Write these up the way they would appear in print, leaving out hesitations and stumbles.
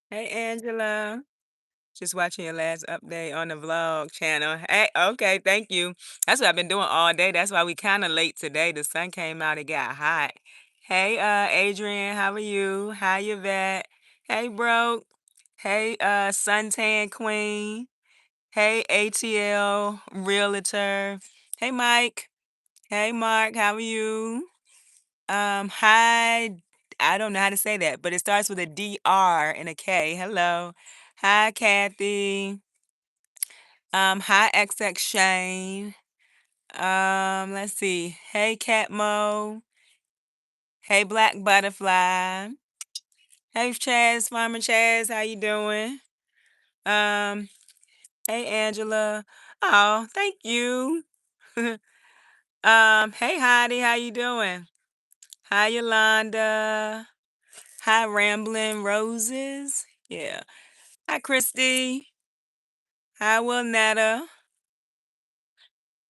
Hey, Angela. Just watching your last update on the vlog channel. Hey, okay, thank you. That's what I've been doing all day. That's why we kind of late today. The sun came out, it got hot. Hey, Adrian, how are you? Hi, Yvette. Hey, bro. Hey, Suntan Queen. Hey, ATL Realtor. Hey, Mike. Hey, Mark, how are you? Hi. I don't know how to say that, but it starts with a D-R and a K. Hello. Hi, Kathy. Hi, XX Shane. Let's see. Hey, Catmo. Hey, Black Butterfly. Hey, Chaz, Farmer Chaz, how you doing? Um, hey, Angela. Oh, thank you. Hey, Heidi, how you doing? Hi, Yolanda. Hi, Rambling Roses. Yeah. Hi, Christy. Hi, Wilnetta.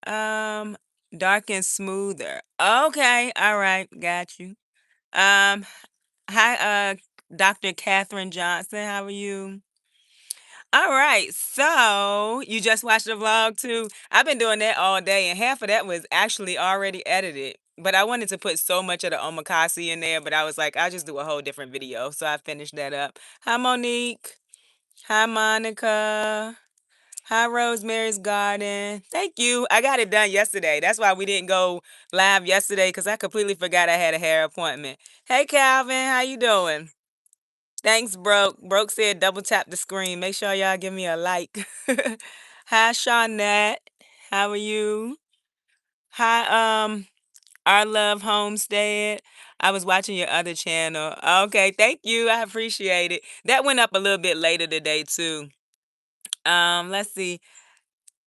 Um, Dark and Smoother. Okay, all right, got you. Um, hi, Dr. Catherine Johnson. How are you? All right, so you just watched the vlog too. I've been doing that all day, and half of that was actually already edited. But I wanted to put so much of the omakase in there, but I was like, I'll just do a whole different video. So I finished that up. Hi, Monique. Hi, Monica. Hi, Rosemary's Garden. Thank you. I got it done yesterday. That's why we didn't go live yesterday because I completely forgot I had a hair appointment. Hey, Calvin. How you doing? Thanks, Broke. Broke said double tap the screen. Make sure y'all give me a like. Hi, Shawnette. How are you? Hi, Our Love Homestead. I was watching your other channel. Okay, thank you. I appreciate it. That went up a little bit later today too. Let's see.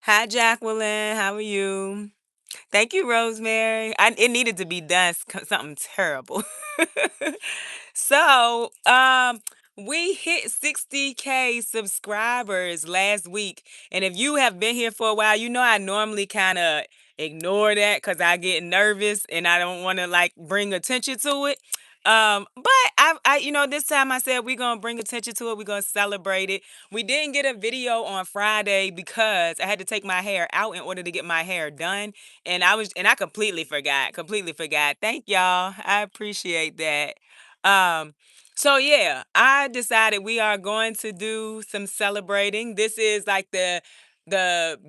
Hi, Jacqueline. How are you? Thank you, Rosemary. It needed to be done. Something terrible. So, we hit 60K subscribers last week. And if you have been here for a while, you know I normally kind of ignore that because I get nervous and I don't want to like bring attention to it. But this time I said we're gonna bring attention to it. We're gonna celebrate it. We didn't get a video on Friday because I had to take my hair out in order to get my hair done, and I completely forgot. Completely forgot. Thank y'all. I appreciate that. Um, so yeah, I decided we are going to do some celebrating. This is like the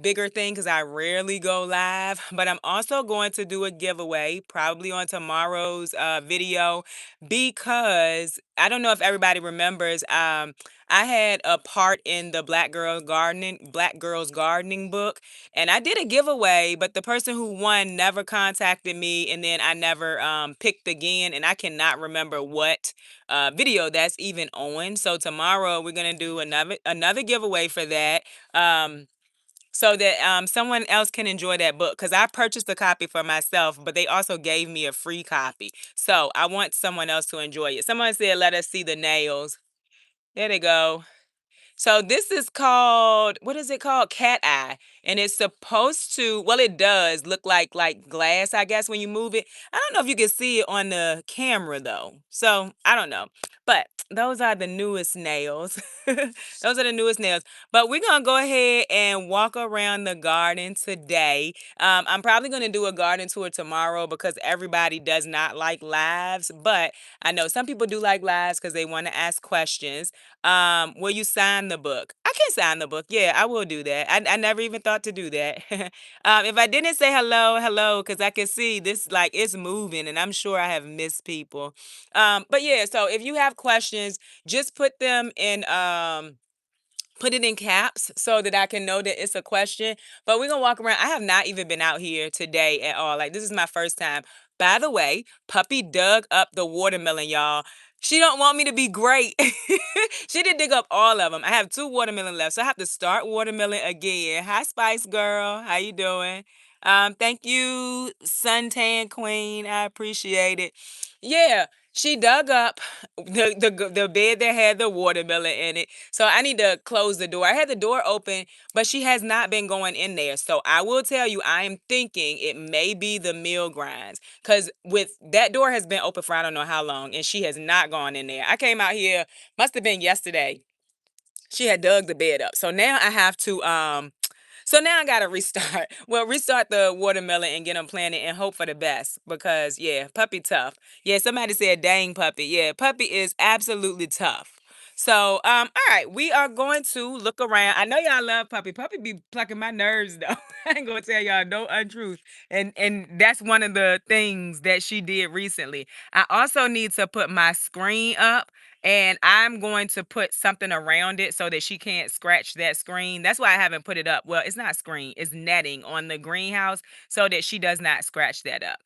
bigger thing because I rarely go live, but I'm also going to do a giveaway probably on tomorrow's video because I don't know if everybody remembers. I had a part in the Black Girls Gardening book, and I did a giveaway, but the person who won never contacted me, and then I never picked again, and I cannot remember what video that's even on. So tomorrow we're gonna do another giveaway for that. So that someone else can enjoy that book because I purchased a copy for myself, but they also gave me a free copy. So I want someone else to enjoy it. Someone said, "Let us see the nails." There they go. So this is called, what is it called? Cat eye. And it's supposed to, well, it does look like glass, I guess, when you move it. I don't know if you can see it on the camera though. So I don't know. But those are the newest nails. Those are the newest nails. But we're gonna go ahead and walk around the garden today. I'm probably gonna do a garden tour tomorrow because everybody does not like lives, but I know some people do like lives because they want to ask questions. Will you sign the book? I can sign the book. Yeah, I will do that. I never even thought to do that. If I didn't say hello, because I can see this like it's moving and I'm sure I have missed people. But yeah, so if you have questions, just put it in caps so that I can know that it's a question. But we're gonna walk around. I have not even been out here today at all. Like this is my first time. By the way, Puppy dug up the watermelon, y'all. She don't want me to be great. She did dig up all of them. I have 2 watermelon left, so I have to start watermelon again. Hi, Spice Girl. How you doing? Thank you, Suntan Queen. I appreciate it. Yeah, she dug up the bed that had the watermelon in it. So I need to close the door. I had the door open, but she has not been going in there. So I will tell you, I am thinking it may be the meal grinds. Cause with that door has been open for I don't know how long, and she has not gone in there. I came out here, must have been yesterday. She had dug the bed up. So now I gotta restart. Well, restart the watermelon and get them planted and hope for the best. Because yeah, puppy tough. Yeah, somebody said dang puppy. Yeah, puppy is absolutely tough. So all right, we are going to look around. I know y'all love puppy. Puppy be plucking my nerves though. I ain't gonna tell y'all no untruth. And that's one of the things that she did recently. I also need to put my screen up, and I'm going to put something around it so that she can't scratch that screen. That's why I haven't put it up. Well, it's not screen, it's netting on the greenhouse so that she does not scratch that up.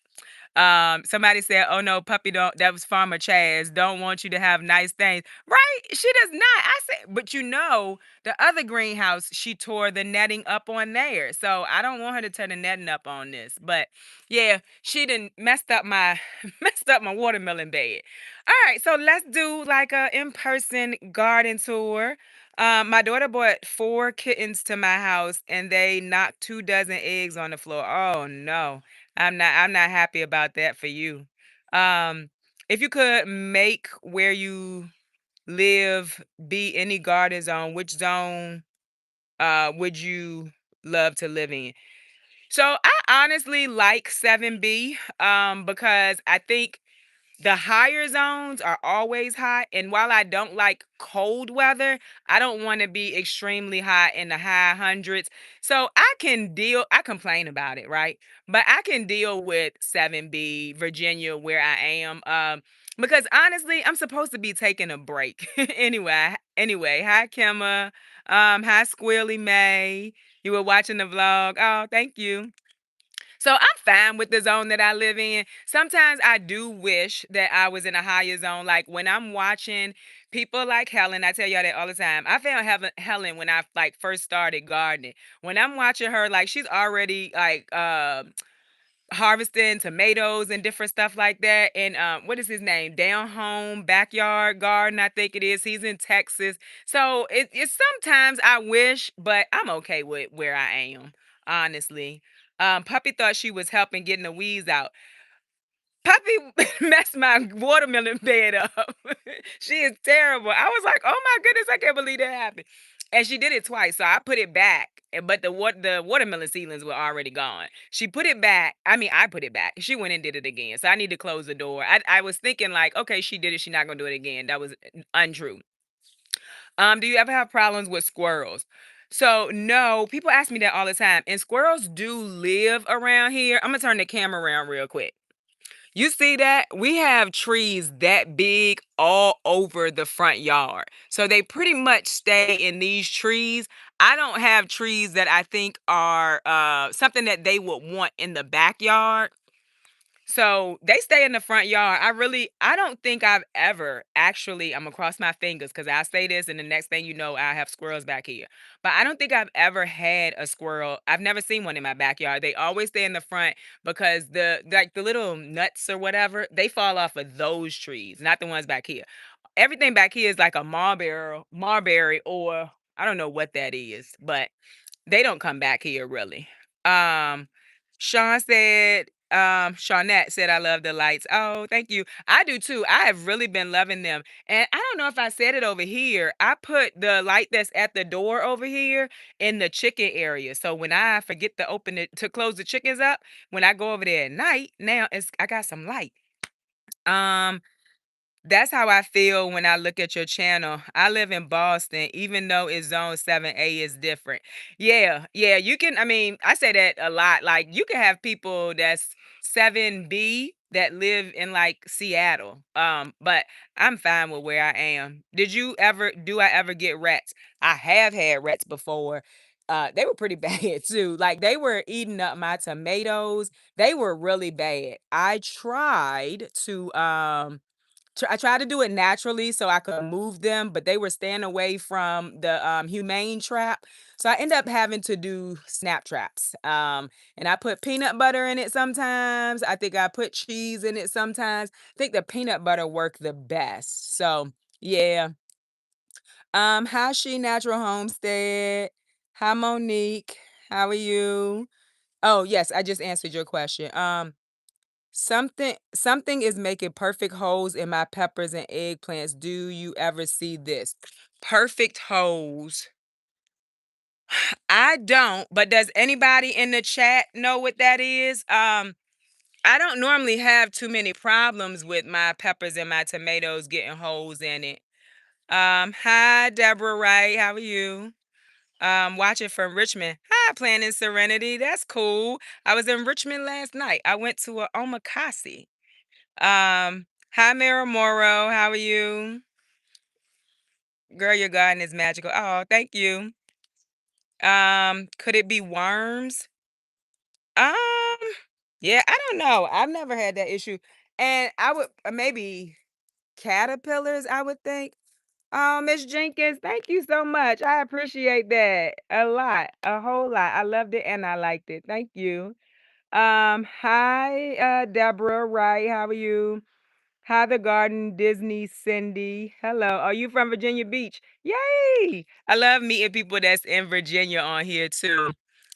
Somebody said, "Oh no, puppy don't." That was Farmer Chaz. Don't want you to have nice things, right? She does not. I said, but the other greenhouse, she tore the netting up on there, so I don't want her to tear the netting up on this. But yeah, she didn't messed up my messed up my watermelon bed. All right, so let's do like a in-person garden tour. My daughter brought 4 kittens to my house, and they knocked 2 dozen eggs on the floor. Oh no. I'm not happy about that for you. Um, if you could make where you live be any garden zone, which zone would you love to live in? So I honestly like 7B because I think the higher zones are always hot, and while I don't like cold weather, I don't wanna be extremely hot in the high hundreds. So I complain about it, right? But I can deal with 7B, Virginia, where I am, because honestly, I'm supposed to be taking a break. Anyway, hi, Kimma. Hi, Squilly May. You were watching the vlog. Oh, thank you. So I'm fine with the zone that I live in. Sometimes I do wish that I was in a higher zone. Like when I'm watching people like Helen, I tell y'all that all the time. I found Helen when I like first started gardening. When I'm watching her, like she's already like harvesting tomatoes and different stuff like that. And what is his name? Down home backyard garden, I think it is. He's in Texas. So it's sometimes I wish, but I'm okay with where I am, honestly. Puppy thought she was helping getting the weeds out. Puppy messed my watermelon bed up. She is terrible. I was like, "Oh my goodness, I can't believe that happened." And she did it twice, so I put it back, but the watermelon seedlings were already gone. She put it back. I mean, I put it back. She went and did it again, so I need to close the door. I was thinking like, okay, she did it. She's not gonna do it again. That was untrue. Do you ever have problems with squirrels? So no, people ask me that all the time, and squirrels do live around here. I'm gonna turn the camera around real quick. You see that? We have trees that big all over the front yard. So they pretty much stay in these trees. I don't have trees that I think are something that they would want in the backyard. So they stay in the front yard. I don't think I've ever actually, I'm gonna cross my fingers because I say this and the next thing you know, I have squirrels back here. But I don't think I've ever had a squirrel. I've never seen one in my backyard. They always stay in the front because the little nuts or whatever, they fall off of those trees, not the ones back here. Everything back here is like a marberry, or I don't know what that is, but they don't come back here really. Um, Shawnette said, I love the lights. Oh, thank you. I do too. I have really been loving them. And I don't know if I said it over here. I put the light that's at the door over here in the chicken area. So when I forget to open it to close the chickens up, when I go over there at night, now I got some light. Um, that's how I feel when I look at your channel. I live in Boston, even though it's zone 7A is different. Yeah, yeah, you can, I mean, I say that a lot. Like, you can have people that's 7B that live in like Seattle. But I'm fine with where I am. Do I ever get rats? I have had rats before. They were pretty bad too. Like they were eating up my tomatoes. They were really bad. I tried to I tried to do it naturally so I could move them, but they were staying away from the, humane trap, so I end up having to do snap traps, and I put peanut butter in it sometimes, I think I put cheese in it sometimes. I think the peanut butter worked the best, so, yeah. Hi, She Natural Homestead. Hi, Monique. How are you? Oh, yes, I just answered your question. Something is making perfect holes in my peppers and eggplants. Do you ever see this? Perfect holes. I don't, but does anybody in the chat know what that is? I don't normally have too many problems with my peppers and my tomatoes getting holes in it. Hi, Deborah Wright. How are you? Watching from Richmond. Hi, Planning Serenity. That's cool. I was in Richmond last night. I went to a omakase. Hi, Mira Morrow. How are you? Girl, your garden is magical. Oh, thank you. Could it be worms? Um, yeah, I don't know. I've never had that issue. And I would maybe caterpillars, I would think. Oh, Miss Jenkins, thank you so much. I appreciate that a lot, a whole lot. I loved it and I liked it. Thank you. Hi, Deborah Wright. How are you? Hi, the garden, Disney, Cindy. Hello. Are you from Virginia Beach? Yay! I love meeting people that's in Virginia on here too.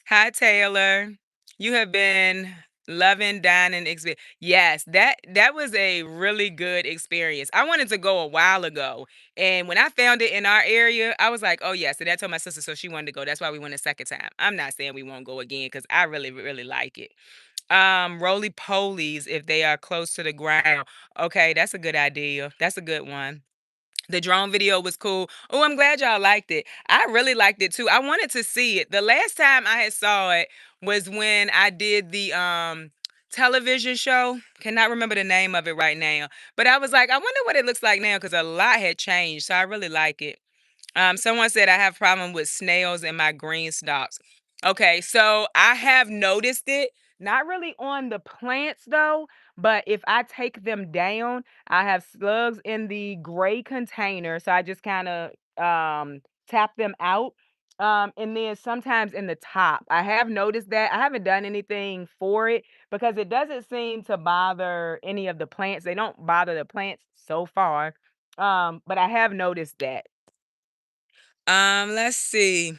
Hi, Taylor. You have been loving dining experience. Yes, that was a really good experience. I wanted to go a while ago, and when I found it in our area, I was like, "Oh yes." And I told my sister, so she wanted to go. That's why we went a second time. I'm not saying we won't go again because I really, really like it. Roly polies if they are close to the ground. Okay, that's a good idea. That's a good one. The drone video was cool. Oh, I'm glad y'all liked it. I really liked it too. I wanted to see it. The last time I had saw it was when I did the television show. Cannot remember the name of it right now. But I was like, I wonder what it looks like now because a lot had changed. So I really like it. Someone said I have problem with snails in my green stalks. Okay, so I have noticed it, not really on the plants though, but if I take them down, I have slugs in the gray container, so I just kind of tap them out. And then sometimes in the top. I have noticed that. I haven't done anything for it because it doesn't seem to bother any of the plants. They don't bother the plants so far. But I have noticed that. Let's see.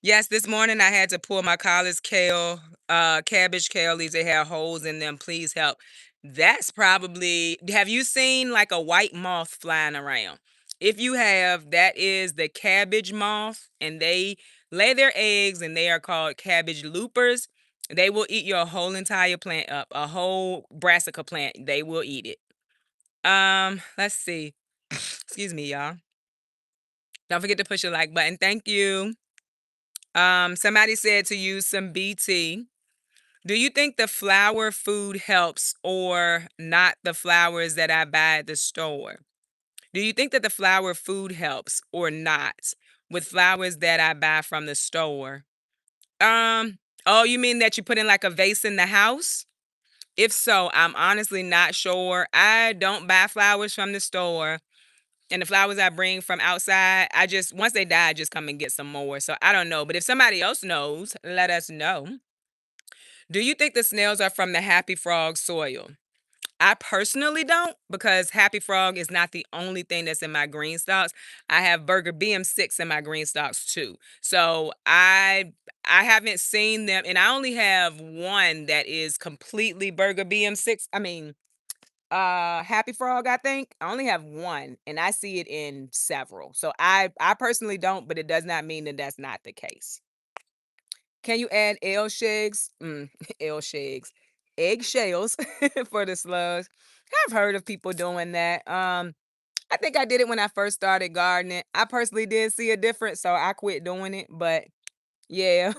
Yes, this morning I had to pull my collard kale, cabbage kale leaves. They have holes in them. Please help. That's probably, have you seen like a white moth flying around? If you have, that is the cabbage moth, and they lay their eggs and they are called cabbage loopers. They will eat your whole entire plant up, a whole brassica plant. They will eat it. Let's see. Excuse me, y'all. Don't forget to push the like button. Thank you. Somebody said to use some BT. Do you think the flower food helps or not the flowers that I buy at the store? Do you think that the flower food helps or not with flowers that I buy from the store? Oh, you mean that you put in like a vase in the house? If so, I'm honestly not sure. I don't buy flowers from the store. And the flowers I bring from outside, I just once they die, I just come and get some more. So I don't know. But if somebody else knows, let us know. Do you think the snails are from the Happy Frog soil? I personally don't because Happy Frog is not the only thing that's in my green stalks. I have Burger BM6 in my green stalks too. So I haven't seen them and I only have one that is completely Burger BM6. I mean, Happy Frog, I think. I only have one and I see it in several. So I personally don't, but it does not mean that that's not the case. Can you add eggshells? Eggshells, eggshells for the slugs. I've heard of people doing that. I think I did it when I first started gardening. I personally did see a difference, so I quit doing it. But yeah.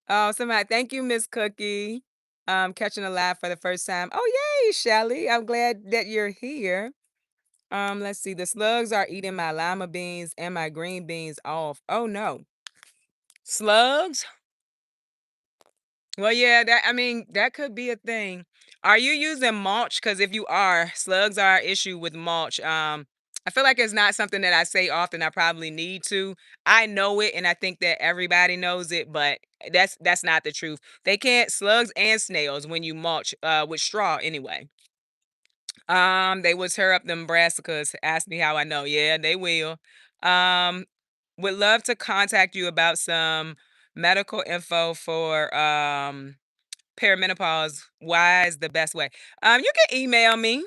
Oh, somebody, thank you, Miss Cookie. Catching a live for the first time. Oh, yay, Shelly. I'm glad that you're here. Let's see. The slugs are eating my lima beans and my green beans off. Oh no. Slugs? Well, yeah, that I mean, that could be a thing. Are you using mulch? Because if you are, slugs are an issue with mulch. I feel like it's not something that I say often. I probably need to. I know it, and I think that everybody knows it, but that's not the truth. They can't slugs and snails when you mulch with straw anyway. They will tear up them brassicas. Ask me how I know. Yeah, they will. Um, would love to contact you about some medical info for perimenopause. Why is the best way? You can email me.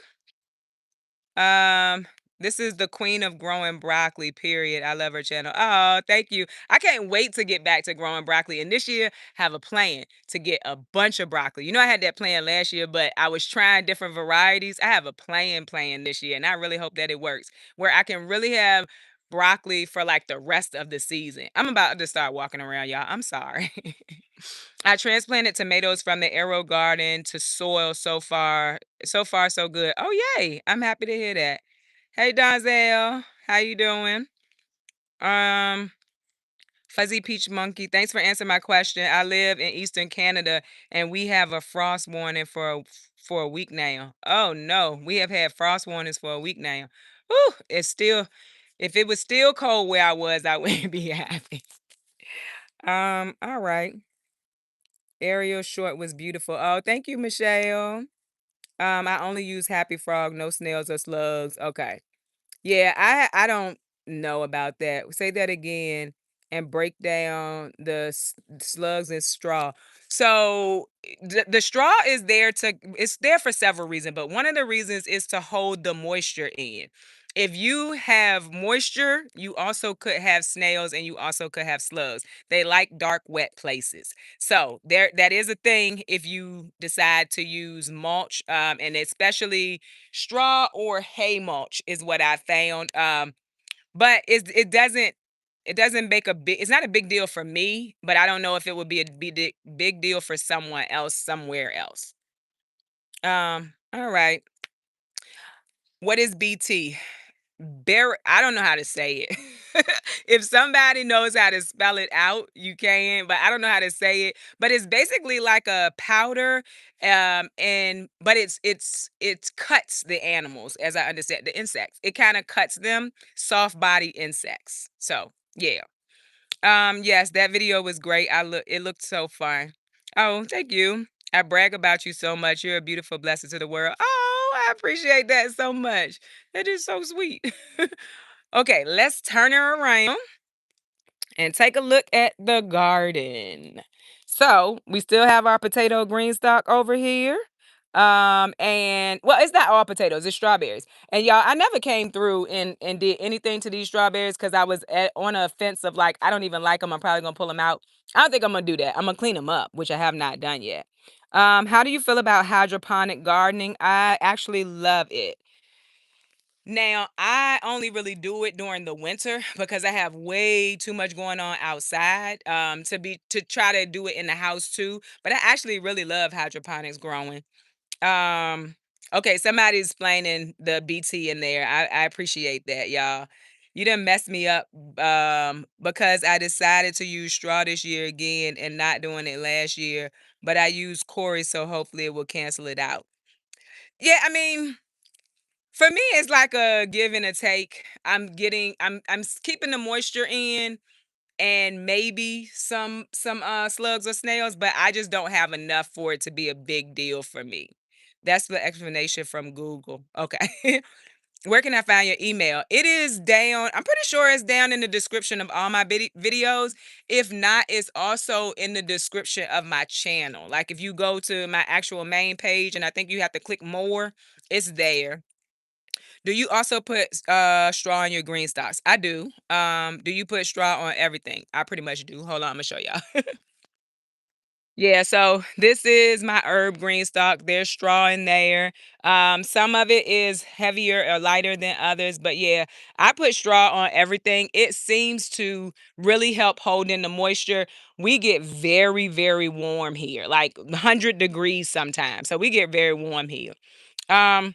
Um, this is the queen of growing broccoli, period. I love her channel. Oh, thank you. I can't wait to get back to growing broccoli. And this year, have a plan to get a bunch of broccoli. You know, I had that plan last year, but I was trying different varieties. I have a plan this year, and I really hope that it works where I can really have broccoli for like the rest of the season. I'm about to start walking around, y'all. I'm sorry. I transplanted tomatoes from the Aero garden to soil so far. So far, so good. Oh, yay. I'm happy to hear that. Hey, Donzel. How you doing? Um, Fuzzy Peach Monkey, thanks for answering my question. I live in Eastern Canada and we have a frost warning for a week now. Oh no, we have had frost warnings for a week now. Whew, it's still if it was still cold where I was, I wouldn't be happy. All right. Ariel Short was beautiful. Oh, thank you, Michelle. I only use Happy Frog, no snails or slugs. Okay. Yeah, I don't know about that. Say that again and break down the slugs and straw. So the straw is there to it's there for several reasons, but one of the reasons is to hold the moisture in. If you have moisture, you also could have snails and you also could have slugs. They like dark, wet places. So there that is a thing if you decide to use mulch, and especially straw or hay mulch is what I found. But it doesn't make a big it's not a big deal for me, but I don't know if it would be a big deal for someone else somewhere else. All right. What is BT? I don't know how to say it. If somebody knows how to spell it out, you can, but I don't know how to say it. But it's basically like a powder, and but it cuts the animals, as I understand the insects. It kind of cuts them, soft body insects. So yeah. Yes, that video was great. It looked so fun. Oh, thank you. I brag about you so much. You're a beautiful blessing to the world. Oh, I appreciate that so much. That is so sweet. Okay, let's turn her around and take a look at the garden. So we still have our potato green stock over here. And well, it's not all potatoes, it's strawberries. And y'all, I never came through and did anything to these strawberries because I was on a fence of like, I don't even like them. I'm probably gonna pull them out. I don't think I'm gonna do that. I'm gonna clean them up, which I have not done yet. How do you feel about hydroponic gardening? I actually love it. Now, I only really do it during the winter because I have way too much going on outside to try to do it in the house too. But I actually really love hydroponics growing. Um okay, somebody's explaining the BT in there. I appreciate that, y'all. You done messed me up because I decided to use straw this year again and not doing it last year, but I used Corey, so hopefully it will cancel it out. Yeah, I mean, for me, it's like a give and a take. Keeping the moisture in and maybe some slugs or snails, but I just don't have enough for it to be a big deal for me. That's the explanation from Google. Okay. Where can I find your email? It is down. I'm pretty sure it's down in the description of all my videos. If not, it's also in the description of my channel. Like if you go to my actual main page and I think you have to click more, it's there. Do you also put straw in your green stocks? I do. Do you put straw on everything? I pretty much do. Hold on, I'm gonna show y'all. Yeah, so this is my herb green stock. There's straw in there. Some of it is heavier or lighter than others, but yeah, I put straw on everything. It seems to really help hold in the moisture. We get very, very warm here, like 100 degrees sometimes. So we get very warm here. Um,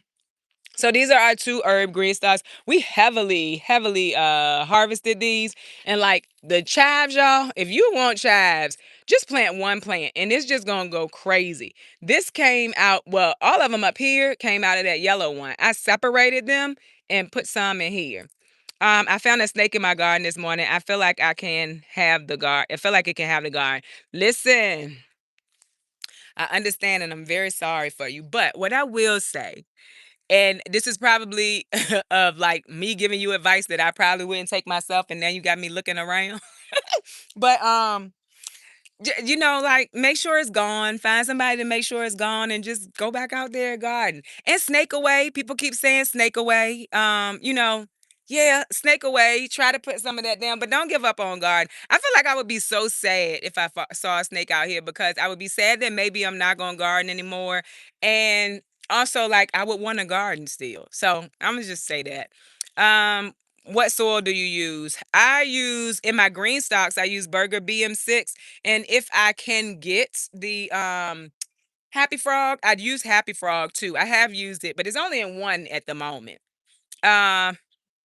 So these are our two herb green stocks. We heavily harvested these. And like the chives, y'all, if you want chives, just plant one plant and it's just gonna go crazy. This came out, well, all of them up here came out of that yellow one. I separated them and put some in here. I found a snake in my garden this morning. I feel like I can have the garden. I feel like it can have the garden. Listen, I understand and I'm very sorry for you. But what I will say, and this is probably of like me giving you advice that I probably wouldn't take myself, and now you got me looking around. But like make sure it's gone. Find somebody to make sure it's gone, and just go back out there and garden and snake away. People keep saying snake away. Yeah, snake away. Try to put some of that down, but don't give up on garden. I feel like I would be so sad if I saw a snake out here because I would be sad that maybe I'm not going to garden anymore, and also like I would want to garden still. So I'm gonna just say that. What soil do you use? I use in my green stocks. I use Burger BM6, and if I can get the Happy Frog, I'd use Happy Frog too. I have used it, but it's only in one at the moment. Uh,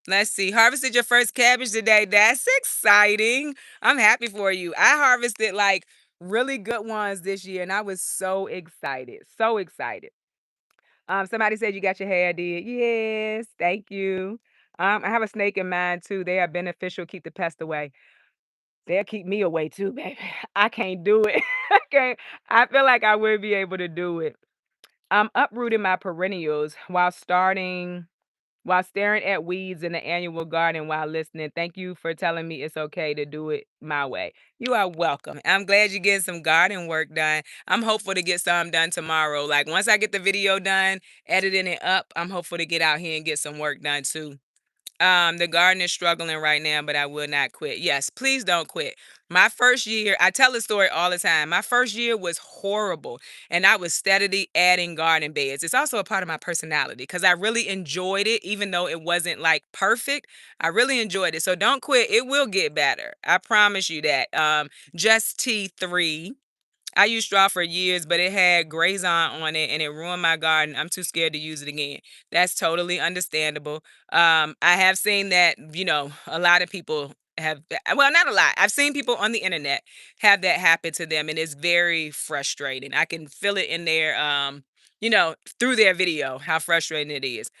let's see. Harvested your first cabbage today. That's exciting. I'm happy for you. I harvested like really good ones this year, and I was so excited. So excited. Somebody said you got your hair did. Yes, thank you. I have a snake in mine too. They are beneficial, keep the pest away. They'll keep me away too, baby. I can't do it. I can't. I feel like I would be able to do it. I'm uprooting my perennials while staring at weeds in the annual garden while listening. Thank you for telling me it's okay to do it my way. You are welcome. I'm glad you're getting some garden work done. I'm hopeful to get some done tomorrow. Like once I get the video done, editing it up, I'm hopeful to get out here and get some work done too. The garden is struggling right now, but I will not quit. Yes, please don't quit. My first year, I tell the story all the time. My first year was horrible, and I was steadily adding garden beds. It's also a part of my personality because I really enjoyed it, even though it wasn't like perfect. I really enjoyed it. So don't quit. It will get better. I promise you that. Just T3. I used straw for years, but it had Grazon on it and it ruined my garden. I'm too scared to use it again. That's totally understandable. I have seen that, a lot of people have, well, not a lot. I've seen people on the internet have that happen to them, and it's very frustrating. I can feel it in their, through their video, how frustrating it is.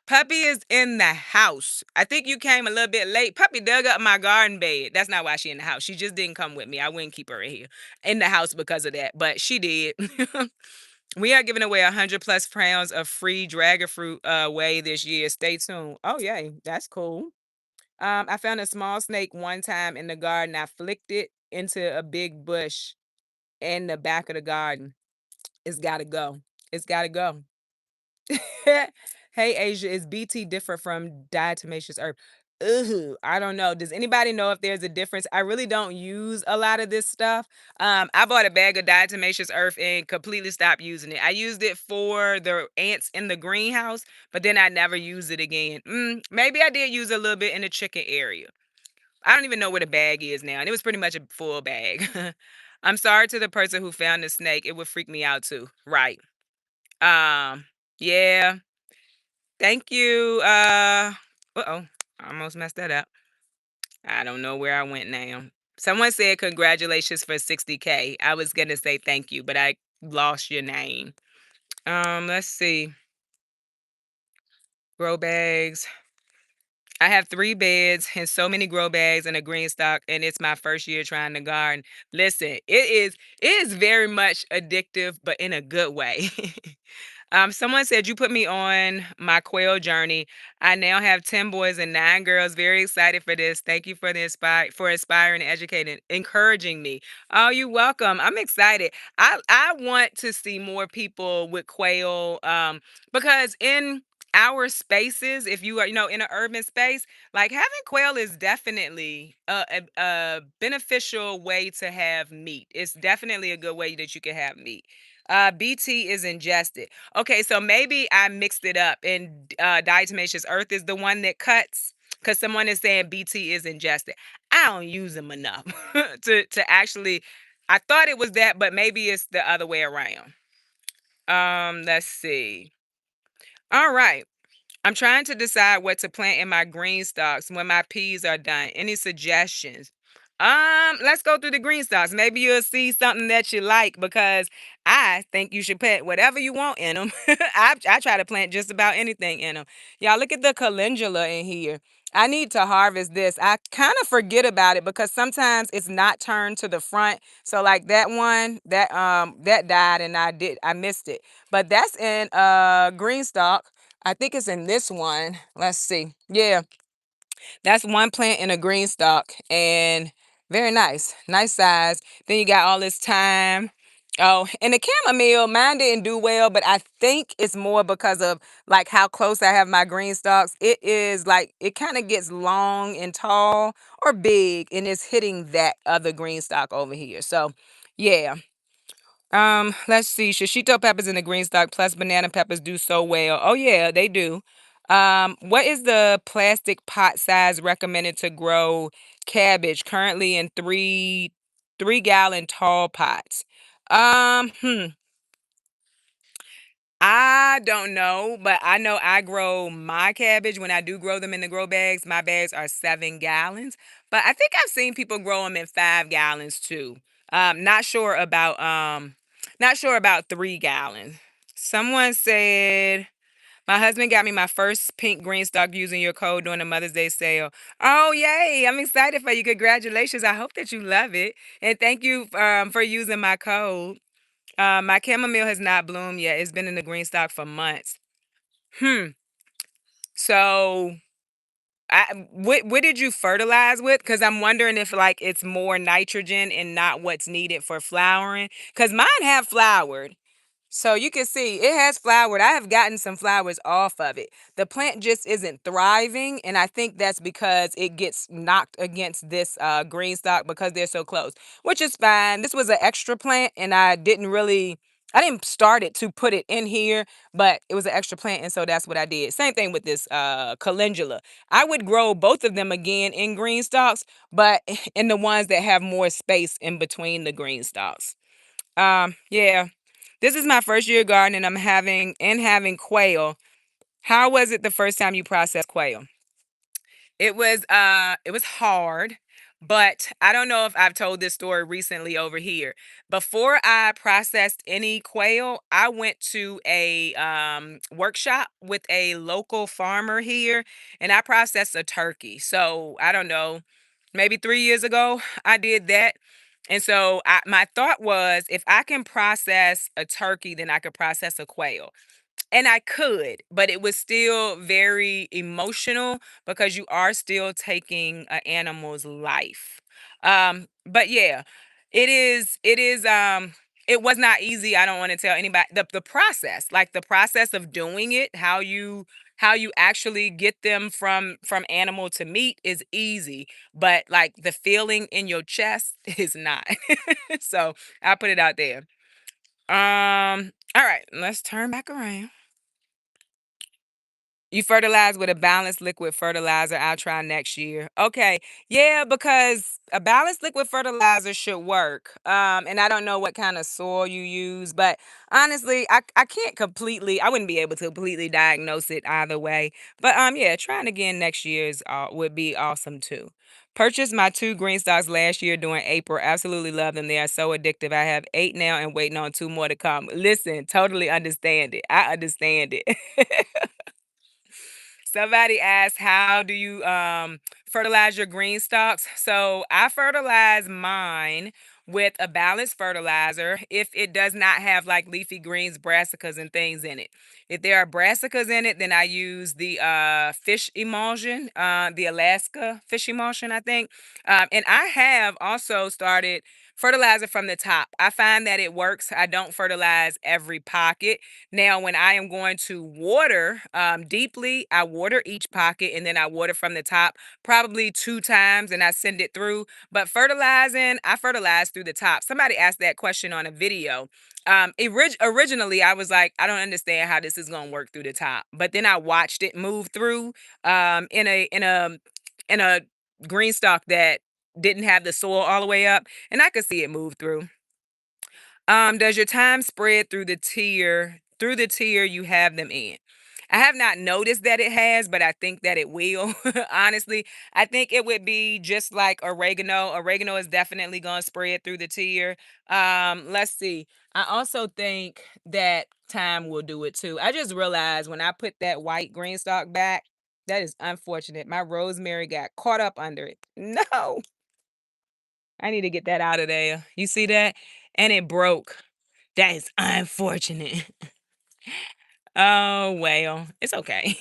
Puppy is in the house. I think you came a little bit late. Puppy dug up my garden bed. That's not why she in the house. She just didn't come with me. I wouldn't keep her in the house because of that, but she did. We are giving away 100 plus pounds of free dragon fruit away this year. Stay tuned. Oh, yay. That's cool. I found a small snake one time in the garden. I flicked it into a big bush in the back of the garden. It's got to go. It's got to go. Hey, Asia, is BT different from diatomaceous earth? Ooh, I don't know. Does anybody know if there's a difference? I really don't use a lot of this stuff. I bought a bag of diatomaceous earth and completely stopped using it. I used it for the ants in the greenhouse, but then I never used it again. Maybe I did use a little bit in the chicken area. I don't even know where the bag is now, and it was pretty much a full bag. I'm sorry to the person who found the snake. It would freak me out too. Right. Yeah. Thank you. Uh-oh. I almost messed that up. I don't know where I went now. Someone said congratulations for 60K. I was gonna say thank you, but I lost your name. Let's see. Grow bags. I have 3 beds and so many grow bags and a green stock, and it's my first year trying to garden. Listen, it is very much addictive, but in a good way. Someone said you put me on my quail journey. I now have 10 boys and 9 girls. Very excited for this. Thank you for inspiring and educating, encouraging me. Oh, you're welcome. I'm excited. I want to see more people with quail. Because in our spaces, if you are, in an urban space, like having quail is definitely a beneficial way to have meat. It's definitely a good way that you can have meat. BT is ingested. Okay, so maybe I mixed it up, and diatomaceous earth is the one that cuts. Because someone is saying BT is ingested. I don't use them enough to actually. I thought it was that, but maybe it's the other way around. Let's see. All right. I'm trying to decide what to plant in my green stalks when my peas are done. Any suggestions? Let's go through the green stocks. Maybe you'll see something that you like because I think you should plant whatever you want in them. I try to plant just about anything in them. Y'all look at the calendula in here. I need to harvest this. I kind of forget about it because sometimes it's not turned to the front. So like that one, that died and I missed it. But that's in green stock. I think it's in this one. Let's see. Yeah, that's one plant in a green stalk and very nice. Nice size. Then you got all this thyme. Oh, and the chamomile, mine didn't do well, but I think it's more because of like how close I have my green stalks. It is like it kind of gets long and tall or big and it's hitting that other green stalk over here. So yeah. Let's see. Shishito peppers and the green stalk plus banana peppers do so well. Oh yeah, they do. What is the plastic pot size recommended to grow cabbage? Currently in three gallon tall pots. Um, hmm. I don't know, but I know I grow my cabbage when I do grow them in the grow bags. My bags are 7 gallons, but I think I've seen people grow them in 5 gallons too. Not sure about not sure about 3 gallons. Someone said my husband got me my first pink green stalk using your code during the Mother's Day sale. Oh yay! I'm excited for you. Congratulations! I hope that you love it, and thank you for using my code. My chamomile has not bloomed yet. It's been in the green stock for months. Hmm. So, what did you fertilize with? Because I'm wondering if like it's more nitrogen and not what's needed for flowering. Because mine have flowered. So you can see it has flowered. I have gotten some flowers off of it. The plant just isn't thriving, and I think that's because it gets knocked against this green stock because they're so close, which is fine. This was an extra plant, and I didn't start it to put it in here, but it was an extra plant, and so that's what I did. Same thing with this calendula. I would grow both of them again in green stalks, but in the ones that have more space in between the green stalks. Yeah. This is my first year gardening. I'm having quail. How was it the first time you processed quail? It was hard, but I don't know if I've told this story recently over here. Before I processed any quail, I went to a workshop with a local farmer here and I processed a turkey. So, I don't know, maybe 3 years ago I did that. And so my thought was if I can process a turkey, then I could process a quail. And I could, but it was still very emotional because you are still taking an animal's life. But yeah, it was not easy. I don't want to tell anybody the process, like the process of doing it, how you actually get them from animal to meat is easy, but like the feeling in your chest is not. So I put it out there. All right, let's turn back around. You fertilize with a balanced liquid fertilizer. I'll try next year. Okay. Yeah, because a balanced liquid fertilizer should work. And I don't know what kind of soil you use, but honestly, I can't completely, I wouldn't be able to completely diagnose it either way. But yeah, trying again next year would be awesome too. Purchased my two green stocks last year during April. Absolutely love them. They are so addictive. I have 8 now and waiting on 2 more to come. Listen, totally understand it. I understand it. Somebody asked, how do you fertilize your green stalks? So I fertilize mine with a balanced fertilizer if it does not have like leafy greens, brassicas, and things in it. If there are brassicas in it, then I use the fish emulsion, the Alaska fish emulsion, I think. And I have also started fertilizer from the top. I find that it works. I don't fertilize every pocket. Now, when I am going to water deeply, I water each pocket and then I water from the top probably 2 times and I send it through. But fertilizing, I fertilize through the top. Somebody asked that question on a video. Originally, I was like, I don't understand how this is going to work through the top. But then I watched it move through in a green stalk that didn't have the soil all the way up, and I could see it move through. Does your time spread through the tier you have them in? I have not noticed that it has, but I think that it will. Honestly, I think it would be just like oregano. Oregano is definitely going to spread through the tier. Let's see. I also think that thyme will do it too. I just realized when I put that white green stalk back, that is unfortunate. My rosemary got caught up under it. No, I need to get that out of there. You see that? And it broke. That is unfortunate. Oh, well, it's okay.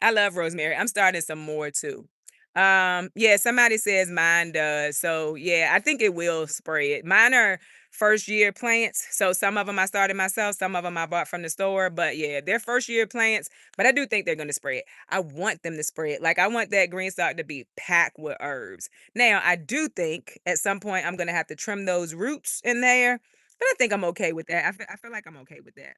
I love rosemary. I'm starting some more too. Yeah, somebody says mine does. So yeah, I think it will spread. Mine are first year plants. So some of them I started myself, some of them I bought from the store. But yeah, they're first year plants. But I do think they're gonna spread. I want them to spread. Like I want that green stalk to be packed with herbs. Now I do think at some point I'm gonna have to trim those roots in there. But I think I'm okay with that. I feel like I'm okay with that.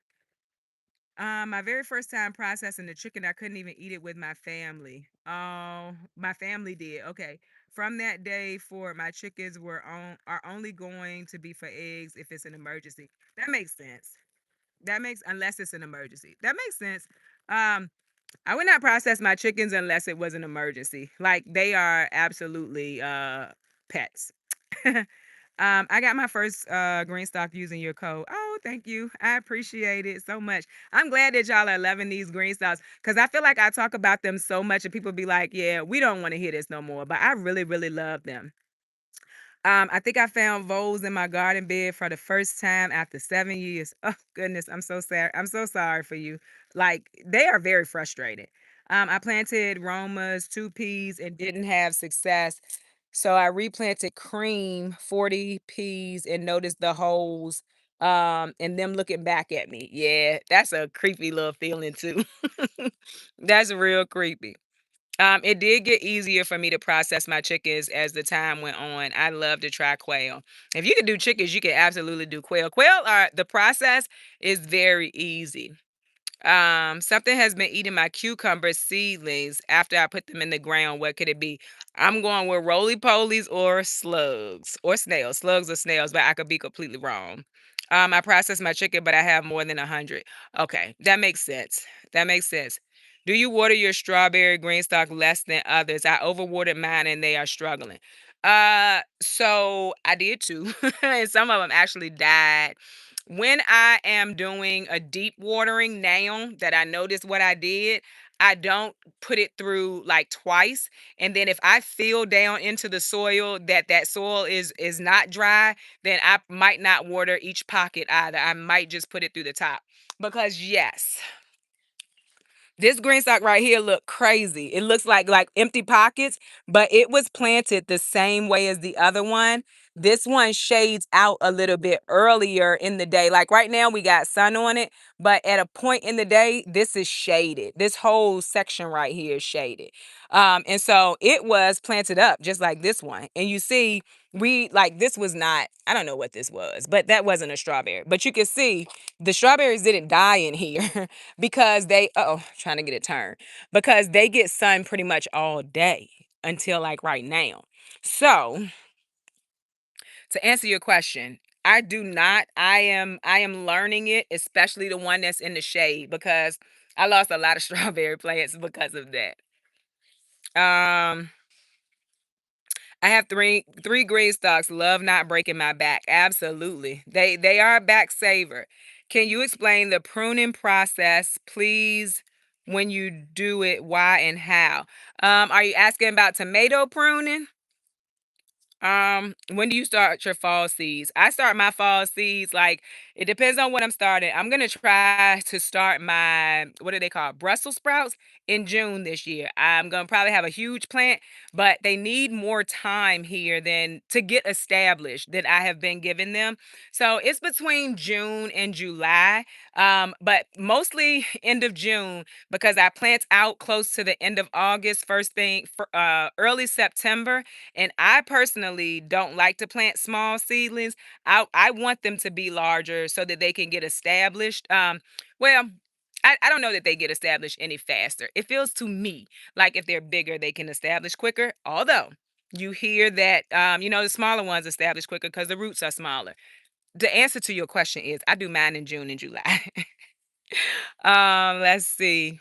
My very first time processing the chicken, I couldn't even eat it with my family. Oh, my family did. Okay. From that day forward, my chickens are only going to be for eggs if it's an emergency. That makes sense. That makes unless it's an emergency. That makes sense. Um, I would not process my chickens unless it was an emergency. Like they are absolutely pets. I got my first green stock using your code. Oh, thank you. I appreciate it so much. I'm glad that y'all are loving these green stocks because I feel like I talk about them so much and people be like, yeah, we don't want to hear this no more. But I really, really love them. I think I found voles in my garden bed for the first time after 7 years. Oh goodness, I'm so sad. I'm so sorry for you. Like they are very frustrated. I planted Romas, two peas, and didn't have success. So I replanted cream, 40 peas, and noticed the holes. And them looking back at me. Yeah, that's a creepy little feeling too. That's real creepy. It did get easier for me to process my chickens as the time went on. I love to try quail. If you can do chickens, you can absolutely do quail. Quail are the process is very easy. Something has been eating my cucumber seedlings after I put them in the ground. What could it be? I'm going with roly polies or slugs or snails. Slugs or snails, but I could be completely wrong. I process my chicken, but I have more than 100. Okay, that makes sense. That makes sense. Do you water your strawberry green stalk less than others? I overwatered mine and they are struggling. So I did too. And some of them actually died. When I am doing a deep watering now that I noticed what I did, I don't put it through like twice. And then if I feel down into the soil that that soil is not dry, then I might not water each pocket either. I might just put it through the top. Because yes, this green stalk right here look crazy. It looks like empty pockets, but it was planted the same way as the other one. This one shades out a little bit earlier in the day. Like right now we got sun on it, but at a point in the day this is shaded. This whole section right here is shaded. And so it was planted up just like this one. And you see we like this was not, I don't know what this was, but that wasn't a strawberry. But you can see the strawberries didn't die in here because they oh trying to get it turned because they get sun pretty much all day until like right now. So to answer your question, I do not. I am learning it, especially the one that's in the shade because I lost a lot of strawberry plants because of that. Um I have three green stalks. Love not breaking my back. Absolutely. They are a back saver. Can you explain the pruning process, please? When you do it, why and how? Are you asking about tomato pruning? When do you start your fall seeds? I start my fall seeds like it depends on what I'm starting. I'm gonna try to start my what do they call Brussels sprouts in June this year. I'm gonna probably have a huge plant, but they need more time here than to get established than I have been giving them. So it's between June and July, but mostly end of June because I plant out close to the end of August, first thing for early September, and I personally don't like to plant small seedlings. I want them to be larger so that they can get established. Well, I don't know that they get established any faster. It feels to me like if they're bigger, they can establish quicker. Although you hear that, the smaller ones establish quicker because the roots are smaller. The answer to your question is I do mine in June and July. Let's see.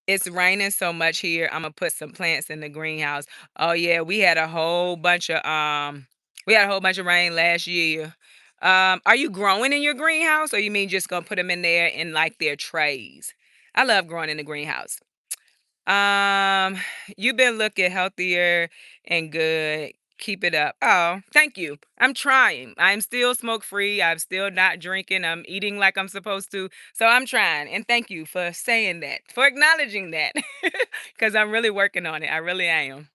It's raining so much here. Imma put some plants in the greenhouse. Oh, yeah, we had a whole bunch of rain last year. Are you growing in your greenhouse, or you mean just gonna put them in there in, like, their trays? I love growing in the greenhouse. Um, you've been looking healthier and good. Keep it up. Oh, thank you. I'm trying. I'm still smoke free. I'm still not drinking. I'm eating like I'm supposed to. So I'm trying. And thank you for saying that, for acknowledging that. Because I'm really working on it. I really am.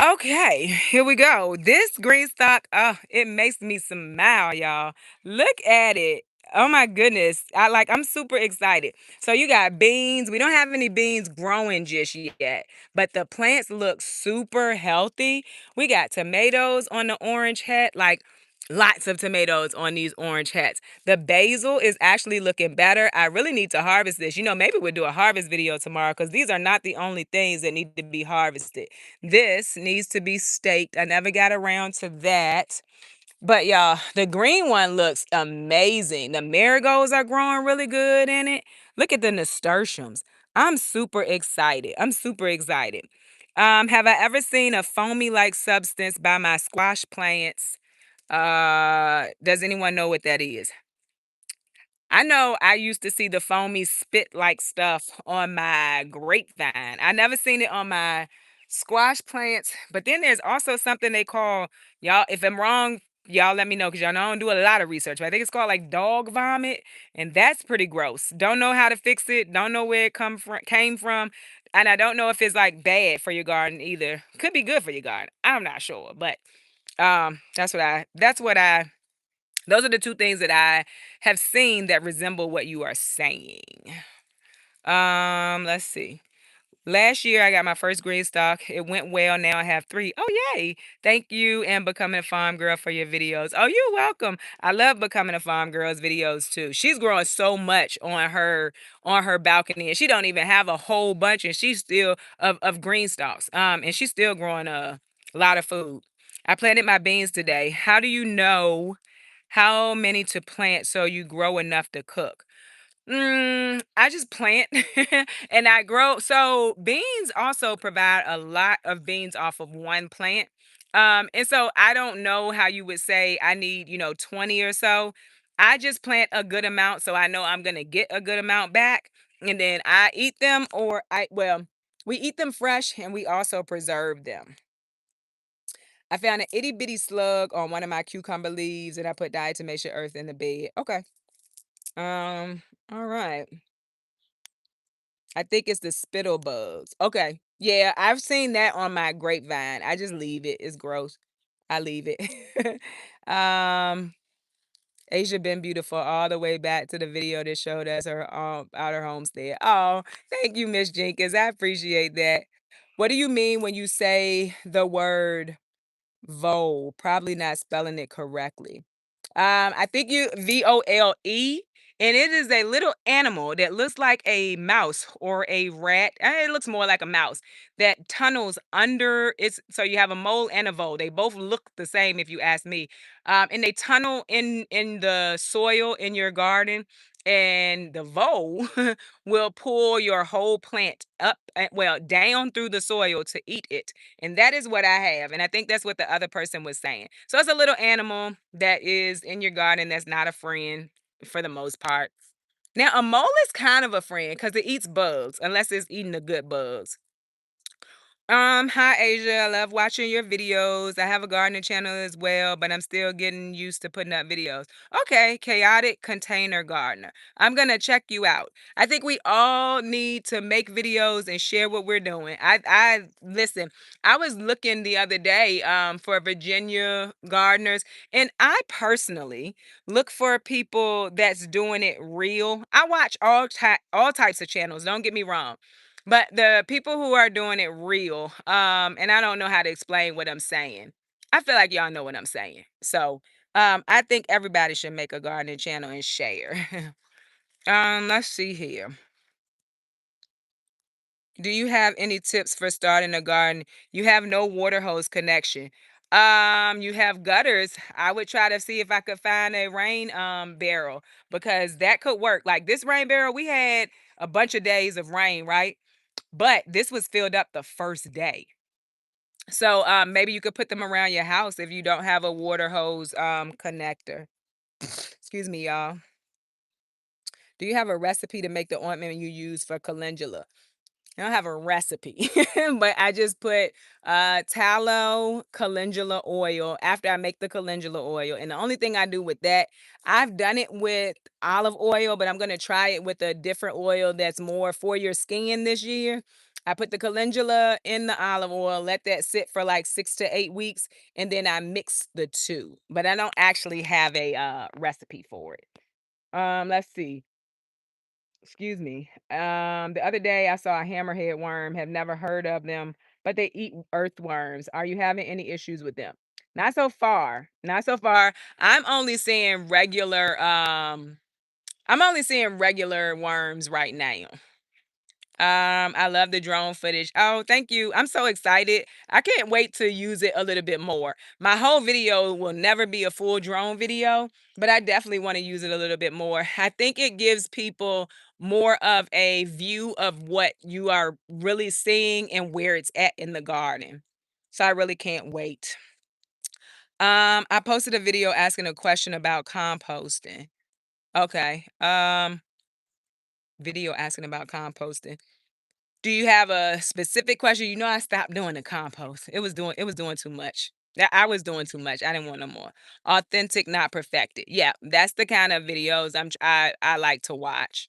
Okay, here we go. This green stock, it makes me smile, y'all. Look at it. Oh my goodness. I'm super excited. So you got beans. We don't have any beans growing just yet, but the plants look super healthy. We got tomatoes on the orange hat, like lots of tomatoes on these orange hats. The basil is actually looking better. I really need to harvest this. Maybe we'll do a harvest video tomorrow because these are not the only things that need to be harvested. This needs to be staked. I never got around to that. But y'all, the green one looks amazing. The marigolds are growing really good in it. Look at the nasturtiums. I'm super excited. I'm super excited. Have I ever seen a foamy like substance by my squash plants? Does anyone know what that is? I know I used to see the foamy spit like stuff on my grapevine. I never seen it on my squash plants, but then there's also something they call, y'all, if I'm wrong, y'all let me know because y'all know I don't do a lot of research, but I think it's called like dog vomit, and that's pretty gross. Don't know how to fix it, don't know where it came from, and I don't know if it's like bad for your garden either. Could be good for your garden. I'm not sure, but that's what I those are the two things that I have seen that resemble what you are saying. Let's see. Last year I got my first green stock. It went well. Now I have three. Oh yay. Thank you and Becoming a Farm Girl for your videos. Oh, you're welcome. I love Becoming a Farm Girl's videos too. She's growing so much on her balcony, and she don't even have a whole bunch, and she's still of green stalks. And she's still growing a lot of food. I planted my beans today. How do you know how many to plant so you grow enough to cook? I just plant and I grow. So beans also provide a lot of beans off of one plant. And so I don't know how you would say I need, 20 or so. I just plant a good amount so I know I'm gonna get a good amount back. And then I eat them we eat them fresh and we also preserve them. I found an itty bitty slug on one of my cucumber leaves and I put diatomaceous earth in the bed. Okay. All right. I think it's the spittle bugs. Okay. Yeah, I've seen that on my grapevine. I just leave it. It's gross. I leave it. um, Asia been beautiful all the way back to the video that showed us her outer homestead. Oh, thank you, Miss Jenkins. I appreciate that. What do you mean when you say the word vole? Probably not spelling it correctly. I think you VOLE, and it is a little animal that looks like a mouse or a rat. It looks more like a mouse that tunnels under its. So you have a mole and a vole. They both look the same, if you ask me. And they tunnel in the soil in your garden. And the vole will pull your whole plant up, down through the soil to eat it. And that is what I have. And I think that's what the other person was saying. So it's a little animal that is in your garden that's not a friend for the most part. Now, a mole is kind of a friend because it eats bugs, unless it's eating the good bugs. Hi Asia. I love watching your videos. I have a gardening channel as well, but I'm still getting used to putting up videos. Okay, chaotic container gardener. I'm gonna check you out. I think we all need to make videos and share what we're doing. I listen, I was looking the other day for Virginia gardeners, and I personally look for people that's doing it real. I watch all types of channels, don't get me wrong. But the people who are doing it real, and I don't know how to explain what I'm saying. I feel like y'all know what I'm saying. So, I think everybody should make a gardening channel and share. Let's see here. Do you have any tips for starting a garden? You have no water hose connection. You have gutters. I would try to see if I could find a rain barrel because that could work. Like this rain barrel, we had a bunch of days of rain, right? But this was filled up the first day. So maybe you could put them around your house if you don't have a water hose connector. Excuse me, y'all. Do you have a recipe to make the ointment you use for calendula? I don't have a recipe, but I just put tallow, calendula oil after I make the calendula oil. And the only thing I do with that, I've done it with olive oil, but I'm going to try it with a different oil that's more for your skin this year. I put the calendula in the olive oil, let that sit for like 6 to 8 weeks, and then I mix the two. But I don't actually have a recipe for it. Let's see. Excuse me. The other day I saw a hammerhead worm, have never heard of them, but they eat earthworms. Are you having any issues with them? Not so far. Not so far. I'm only seeing regular worms right now. I love the drone footage. Oh, thank you. I'm so excited. I can't wait to use it a little bit more. My whole video will never be a full drone video, but I definitely want to use it a little bit more. I think it gives people more of a view of what you are really seeing and where it's at in the garden. So I really can't wait. I posted a video asking a question about composting. Okay. Video asking about composting. Do you have a specific question? You know, I stopped doing the compost. It was doing too much. I was doing too much. I didn't want no more. Authentic, not perfected. Yeah, that's the kind of videos I like to watch.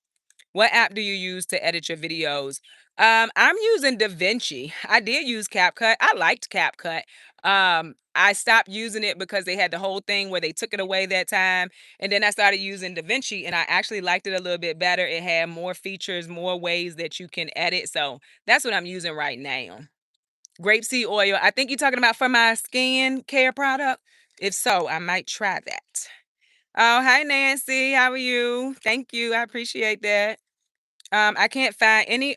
What app do you use to edit your videos? I'm using DaVinci. I did use CapCut. I liked CapCut. I stopped using it because they had the whole thing where they took it away that time. And then I started using DaVinci and I actually liked it a little bit better. It had more features, more ways that you can edit. So that's what I'm using right now. Grapeseed oil. I think you're talking about for my skin care product. If so, I might try that. Oh, hi Nancy. How are you? Thank you. I appreciate that. I can't find any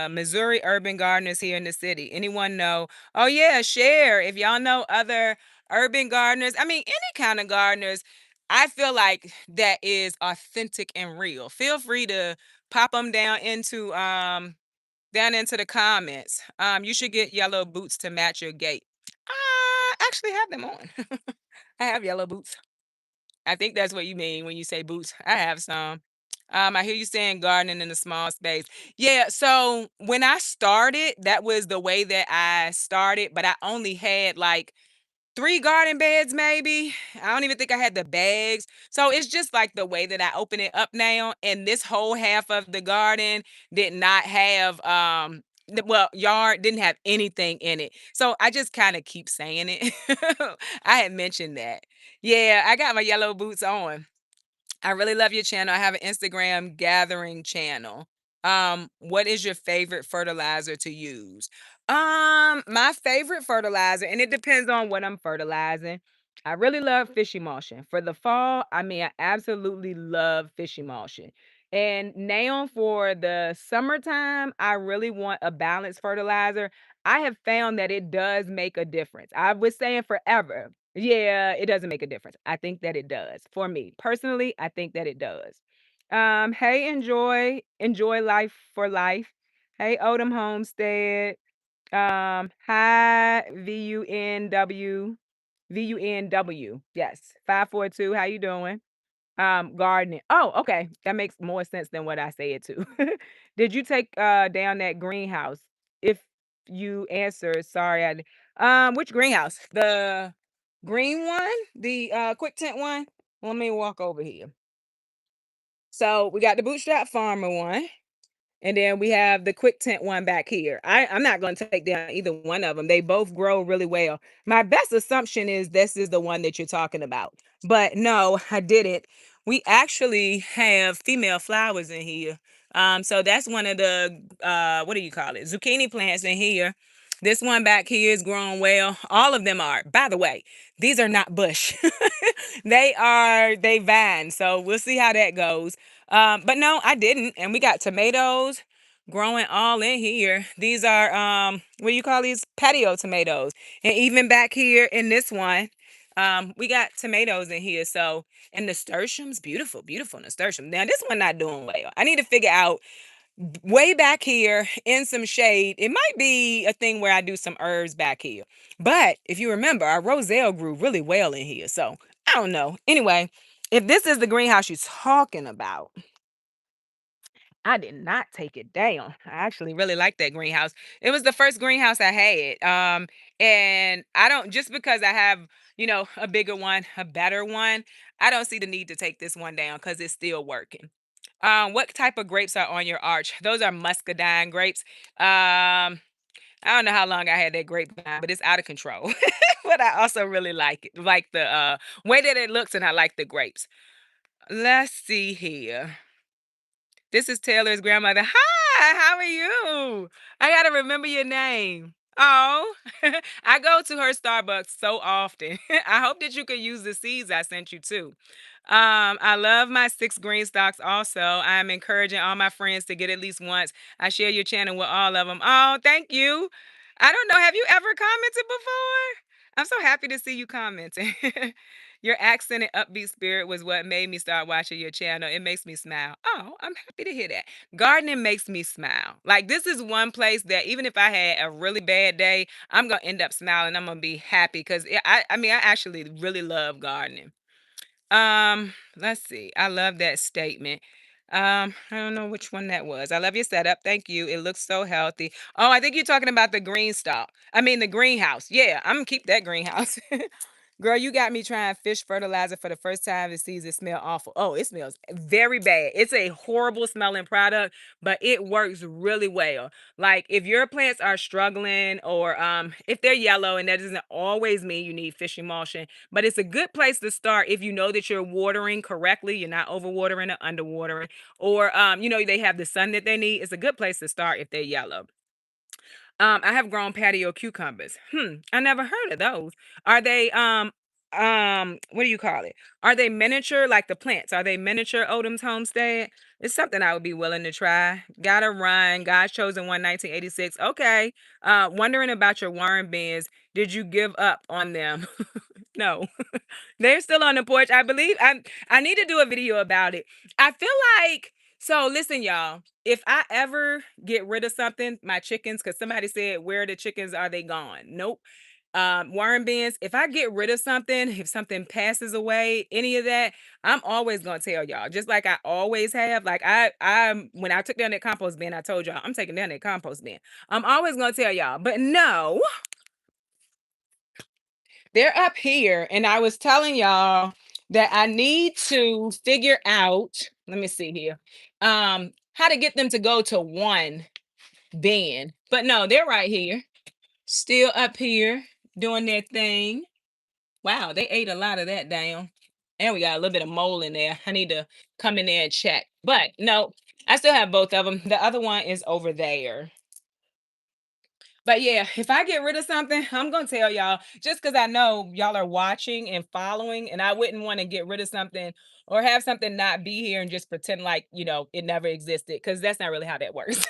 Missouri urban gardeners here in the city. Anyone know? Oh yeah, share. If y'all know other urban gardeners, I mean any kind of gardeners, I feel like that is authentic and real. Feel free to pop them down into the comments. You should get yellow boots to match your gate. I actually have them on. I have yellow boots. I think that's what you mean when you say boots. I have some. I hear you saying gardening in a small space. Yeah, so when I started, that was the way that I started, but I only had like 3 garden beds maybe. I don't even think I had the bags. So it's just like the way that I open it up now, and this whole half of the garden did not have, well, yard didn't have anything in it. So I just kinda keep saying it. I had mentioned that. Yeah, I got my yellow boots on. I really love your channel. I have an Instagram gathering channel. What is your favorite fertilizer to use? My favorite fertilizer, and it depends on what I'm fertilizing. I really love fish emulsion. For the fall, I mean, I absolutely love fish emulsion. And now for the summertime, I really want a balanced fertilizer. I have found that it does make a difference. I was saying forever. Yeah, it doesn't make a difference. I think that it does. For me, personally, I think that it does. Hey, enjoy life for life. Hey, Odom Homestead. Hi, VUNW. Yes, 542. How you doing? Gardening. Oh, okay. That makes more sense than what I said too. Did you take down that greenhouse? If you answered, sorry, which greenhouse? The green one? The quick tent one? Let me walk over here. So we got the bootstrap farmer one. And then we have the quick tent one back here. I'm not going to take down either one of them. They both grow really well. My best assumption is this is the one that you're talking about. But no, I didn't. We actually have female flowers in here. So that's one of the what do you call it? Zucchini plants in here. This one back here is growing well. All of them are. By the way, these are not bush. They vine. So we'll see how that goes. But no, I didn't. And we got tomatoes. growing all in here. These are what do you call these? Patio tomatoes. And even back here in this one, we got tomatoes in here. So and nasturtiums, beautiful, beautiful nasturtium. Now this one not doing well. I need to figure out way back here in some shade. It might be a thing where I do some herbs back here. But if you remember, our roselle grew really well in here. So I don't know. Anyway, if this is the greenhouse you're talking about, I did not take it down. I actually really like that greenhouse. It was the first greenhouse I had. And I don't just because I have, a bigger one, a better one, I don't see the need to take this one down because it's still working. What type of grapes are on your arch? Those are muscadine grapes. I don't know how long I had that grapevine, but it's out of control. But I also really like it, like the way that it looks, and I like the grapes. Let's see here. This is Taylor's grandmother. Hi, how are you? I gotta remember your name. Oh, I go to her Starbucks so often. I hope that you can use the seeds I sent you too. I love my six green stocks also. I'm encouraging all my friends to get at least once. I share your channel with all of them. Oh, thank you. I don't know. Have you ever commented before? I'm so happy to see you commenting. Your accent and upbeat spirit was what made me start watching your channel. It makes me smile. Oh, I'm happy to hear that. Gardening makes me smile. Like this is one place that even if I had a really bad day, I'm gonna end up smiling. I'm gonna be happy because I mean, I actually really love gardening. Let's see. I love that statement. I don't know which one that was. I love your setup. Thank you. It looks so healthy. Oh, I think you're talking about the green stalk. I mean the greenhouse. Yeah, I'm gonna keep that greenhouse. Girl, you got me trying fish fertilizer for the first time. It sees it smell awful. Oh, it smells very bad. It's a horrible smelling product, but it works really well. Like if your plants are struggling or if they're yellow, and that doesn't always mean you need fish emulsion, but it's a good place to start if you know that you're watering correctly, you're not overwatering or underwatering, or they have the sun that they need. It's a good place to start if they're yellow. I have grown patio cucumbers. I never heard of those. Are they what do you call it? Are they miniature like the plants? Are they miniature Odom's homestead? It's something I would be willing to try. Gotta run. God's chosen one 1986. Okay. Wondering about your worm bins. Did you give up on them? No. They're still on the porch. I believe I need to do a video about it. I feel like so listen, y'all. If I ever get rid of something, my chickens, because somebody said, where are the chickens? Are they gone? Nope. Worm bins. If I get rid of something, if something passes away, any of that, I'm always gonna tell y'all. Just like I always have. Like I when I took down that compost bin, I told y'all I'm taking down that compost bin. I'm always gonna tell y'all. But no, they're up here, and I was telling y'all that I need to figure out, let me see here, how to get them to go to one bin. But no, they're right here, still up here doing their thing. Wow, they ate a lot of that down. And we got a little bit of mold in there. I need to come in there and check. But no, I still have both of them. The other one is over there. But yeah, if I get rid of something, I'm gonna tell y'all just because I know y'all are watching and following, and I wouldn't want to get rid of something or have something not be here and just pretend like it never existed because that's not really how that works.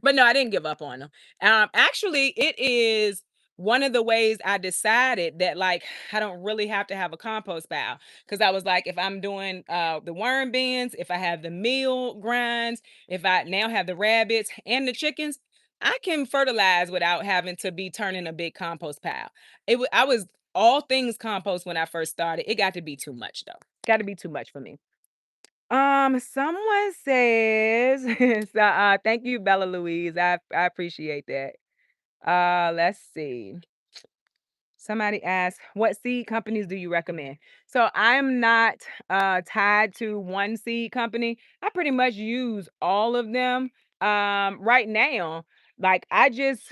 But no, I didn't give up on them. Actually, it is one of the ways I decided that like I don't really have to have a compost pile because I was like, if I'm doing the worm bins, if I have the meal grinds, if I now have the rabbits and the chickens. I can fertilize without having to be turning a big compost pile. I was all things compost when I first started. It got to be too much though. Got to be too much for me. Someone says, so, thank you, Bella Louise. I appreciate that. Let's see. Somebody asked, "What seed companies do you recommend?" So I'm not tied to one seed company. I pretty much use all of them. Right now, like I just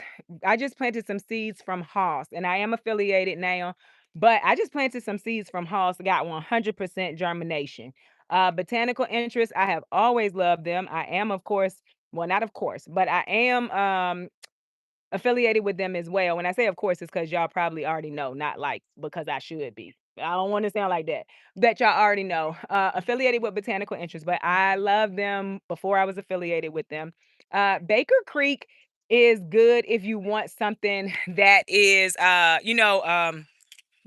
planted some seeds from Haas, and I am affiliated now. But I just planted some seeds from Haas, got 100% germination. Botanical interest, I have always loved them. I am, of course, well, not of course, but I am affiliated with them as well. When I say of course, it's because y'all probably already know, not like because I should be. I don't want to sound like that. That y'all already know. Affiliated with Botanical Interest, but I love them before I was affiliated with them. Baker Creek is good if you want something that is,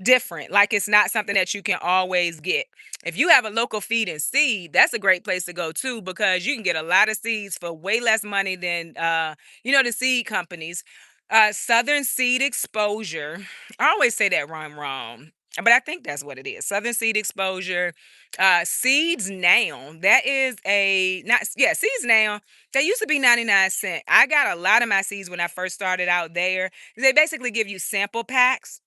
different. Like it's not something that you can always get. If you have a local feed and seed, that's a great place to go too because you can get a lot of seeds for way less money than the seed companies. Southern Seed Exposure. I always say that wrong. But I think that's what it is. Southern Seed Exposure. Seeds Now. That is a not yeah, Seeds Now. They used to be 99¢. I got a lot of my seeds when I first started out there. They basically give you sample packs.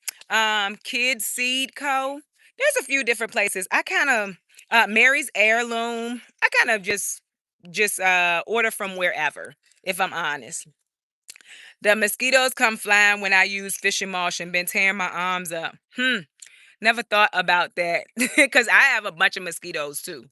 Kids Seed Co. There's a few different places. I kind of Mary's Heirloom. I kind of just order from wherever, if I'm honest. The mosquitoes come flying when I use fishing mulch and been tearing my arms up. Never thought about that because I have a bunch of mosquitoes too.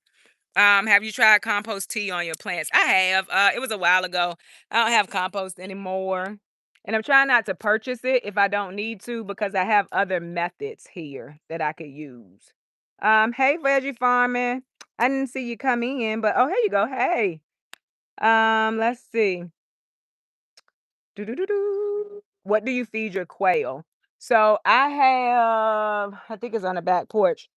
Have you tried compost tea on your plants? I have. It was a while ago. I don't have compost anymore. And I'm trying not to purchase it if I don't need to because I have other methods here that I could use. Hey, veggie farming. I didn't see you come in, but oh, here you go. Hey. Let's see. Do. What do you feed your quail? So I think it's on the back porch.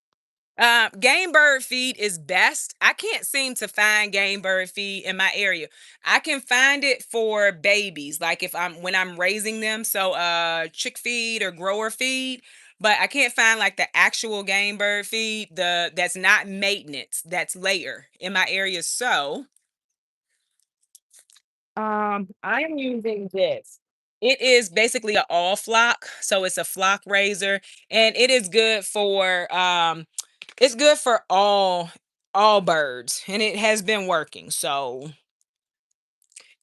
Game bird feed is best. I can't seem to find game bird feed in my area. I can find it for babies, like if I'm when I'm raising them, so chick feed or grower feed, but I can't find like the actual game bird feed, the that's not maintenance, that's layer in my area. So, I am using this. It is basically an all flock, so it's a flock raiser, and it is good for it's good for all birds, and it has been working, so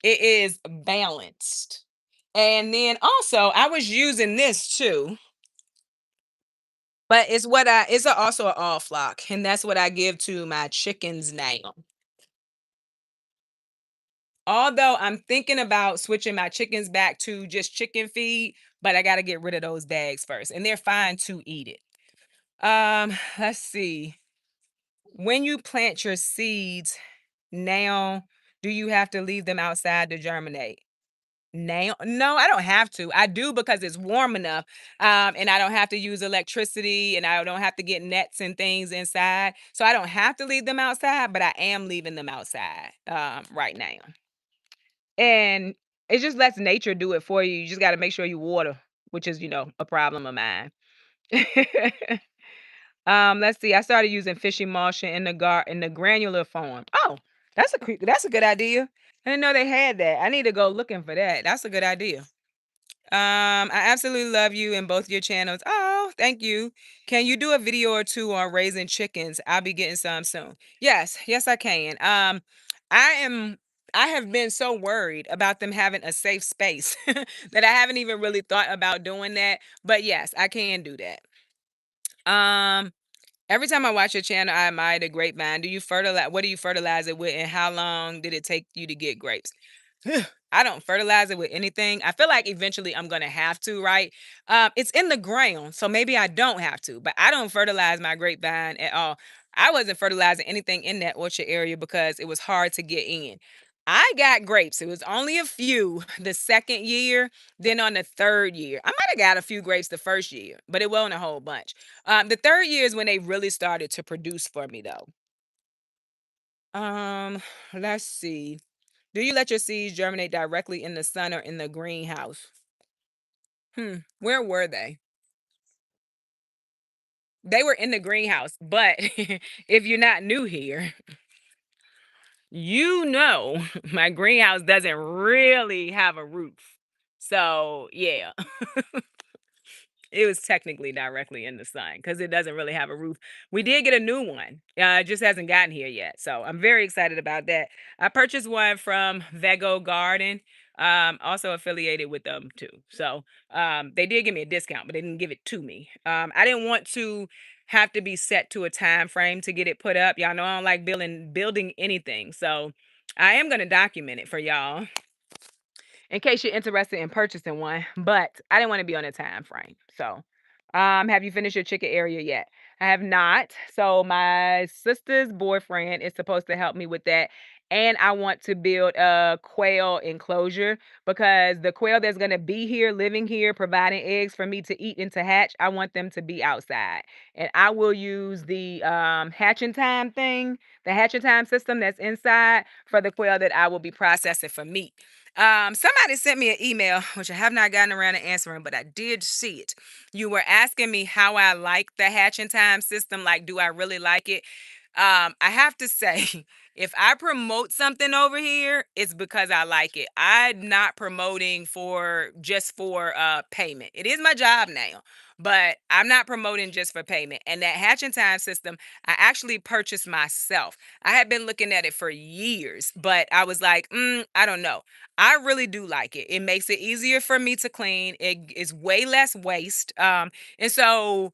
it is balanced. And then also, I was using this too, but also an all flock, and that's what I give to my chickens now. Although I'm thinking about switching my chickens back to just chicken feed, but I got to get rid of those bags first, and they're fine to eat it. Let's see. When you plant your seeds now, do you have to leave them outside to germinate? Now? No, I don't have to. I do because it's warm enough, and I don't have to use electricity, and I don't have to get nets and things inside. So I don't have to leave them outside, but I am leaving them outside right now. And it just lets nature do it for you. You just got to make sure you water, which is a problem of mine. Let's see. I started using fishing mulch in the granular form. Oh, that's a good idea. I didn't know they had that. I need to go looking for that. That's a good idea. I absolutely love you in both your channels. Oh, thank you. Can you do a video or two on raising chickens? I'll be getting some soon. Yes, I can. I am. I have been so worried about them having a safe space that I haven't even really thought about doing that. But yes, I can do that. Um, Every time I watch your channel, I admire the grapevine. Do you fertilize? What do you fertilize it with, and how long did it take you to get grapes? I don't fertilize it with anything. I feel like eventually I'm gonna have to, right? It's in the ground, so maybe I don't have to, but I don't fertilize my grapevine at all. I wasn't fertilizing anything in that orchard area because it was hard to get in. I got grapes. It was only a few the second year. Then on the third year, I might have got a few grapes the first year, but it wasn't a whole bunch. The third year is when they really started to produce for me, though. Um, let's see. Do you let your seeds germinate directly in the sun or in the greenhouse? Where were they? They were in the greenhouse, but if you're not new here, my greenhouse doesn't really have a roof. So, yeah. It was technically directly in the sun because it doesn't really have a roof. We did get a new one. It just hasn't gotten here yet. So I'm very excited about that. I purchased one from Vego Garden, also affiliated with them too. So they did give me a discount, but they didn't give it to me. I didn't want to have to be set to a time frame to get it put up. Y'all know I don't like building anything. So I am gonna document it for y'all in case you're interested in purchasing one, but I didn't want to be on a time frame. So, have you finished your chicken area yet? I have not. So my sister's boyfriend is supposed to help me with that. and I want to build a quail enclosure because the quail that's going to be here, living here, providing eggs for me to eat and to hatch, I want them to be outside. And I will use the hatching time thing, the hatching time system that's inside for the quail that I will be processing for meat. Somebody sent me an email, which I have not gotten around to answering, but I did see it. You were asking me how I like the hatching time system. Like, do I really like it? I have to say, if I promote something over here, it's because I like it. I'm not promoting for just for payment. It is my job now, but I'm not promoting just for payment. And that hatching time system, I actually purchased myself. I had been looking at it for years, but I was like, I don't know. I really do like it. It makes it easier for me to clean. It is way less waste. And so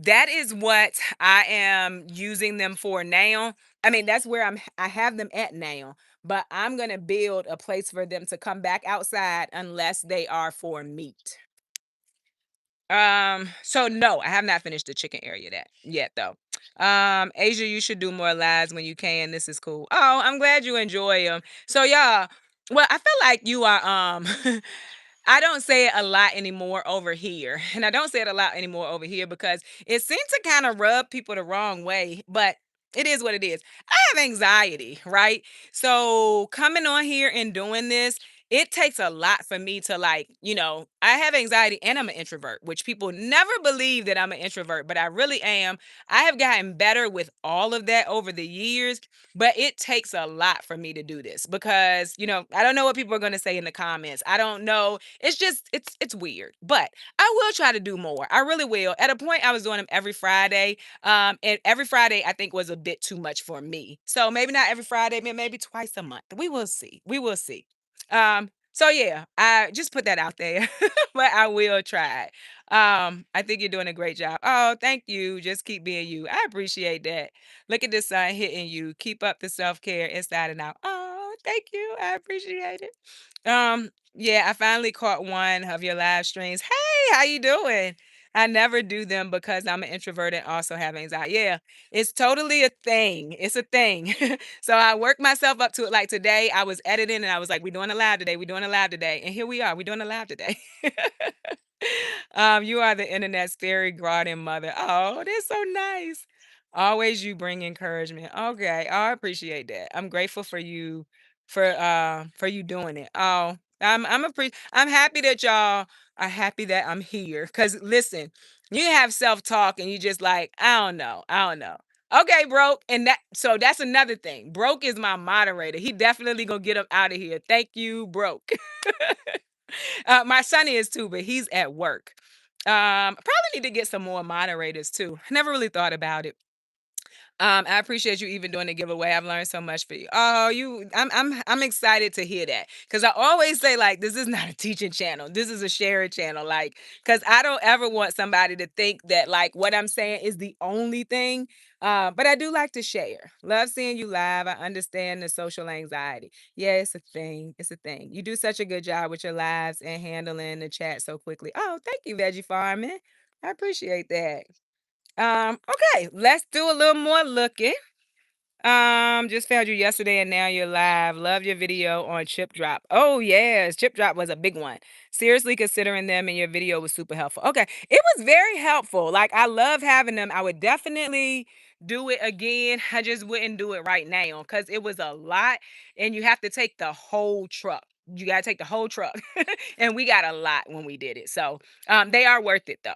that is what I am using them for now. I mean, that's where I have them at now, but I'm going to build a place for them to come back outside unless they are for meat. So no, I have not finished the chicken area that yet though. Asia, you should do more lives when you can. This is cool. Oh, I'm glad you enjoy them. So y'all, well, I feel like you are I don't say it a lot anymore over here. And I don't say it a lot anymore over here because it seems to kind of rub people the wrong way, but it is what it is. I have anxiety, right? So coming on here and doing this, it takes a lot for me to like, I have anxiety and I'm an introvert, which people never believe that I'm an introvert, but I really am. I have gotten better with all of that over the years, but it takes a lot for me to do this because, I don't know what people are going to say in the comments. I don't know. It's just it's weird. But I will try to do more. I really will. At a point I was doing them every Friday. And every Friday I think was a bit too much for me. So maybe not every Friday, maybe twice a month. We will see. We will see. So yeah, I just put that out there, but I will try. I think you're doing a great job. Oh, thank you. Just keep being you. I appreciate that. Look at the sun hitting you. Keep up the self-care inside and out. Oh, thank you. I appreciate it. Yeah, I finally caught one of your live streams. Hey, how you doing? I never do them because I'm an introvert and also have anxiety. Yeah, it's totally a thing. It's a thing. So I worked myself up to it. Like today, I was editing and I was like, we're doing a live today. We're doing a live today. And here we are. We're doing a live today. You are the internet's fairy guardian mother. Oh, that's so nice. Always you bring encouragement. Okay. Oh, I appreciate that. I'm grateful for you doing it. Oh, I'm happy that y'all are happy that I'm here. Cause listen, you have self-talk and you just like, I don't know. I don't know. Okay, broke. And that's another thing. Broke is my moderator. He definitely gonna get up out of here. Thank you, broke. My son is too, but he's at work. Probably need to get some more moderators too. Never really thought about it. I appreciate you even doing the giveaway. I've learned so much for you. Oh, I'm excited to hear that because I always say like this is not a teaching channel. This is a sharing channel. Like, because I don't ever want somebody to think that like what I'm saying is the only thing. But I do like to share. Love seeing you live. I understand the social anxiety. Yeah, it's a thing. It's a thing. You do such a good job with your lives and handling the chat so quickly. Oh, thank you, Veggie Farming. I appreciate that. Okay, let's do a little more looking. Just found you yesterday and now you're live. Love your video on Chip Drop. Oh yes, Chip Drop was a big one. Seriously considering them and your video was super helpful. Okay, it was very helpful. Like I love having them. I would definitely do it again. I just wouldn't do it right now because it was a lot and you have to take the whole truck. You gotta take the whole truck. And we got a lot when we did it. So they are worth it though.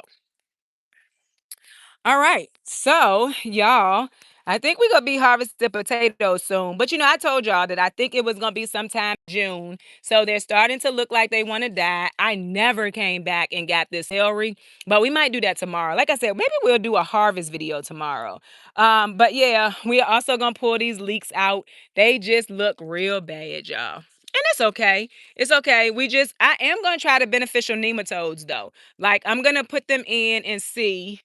All right. So, y'all, I think we're gonna be harvesting potatoes soon. But I told y'all that I think it was gonna be sometime June. So they're starting to look like they want to die. I never came back and got this celery, but we might do that tomorrow. Like I said, maybe we'll do a harvest video tomorrow. But yeah, we are also gonna pull these leeks out. They just look real bad, y'all. And it's okay. It's okay. I am gonna try the beneficial nematodes though. Like I'm gonna put them in and see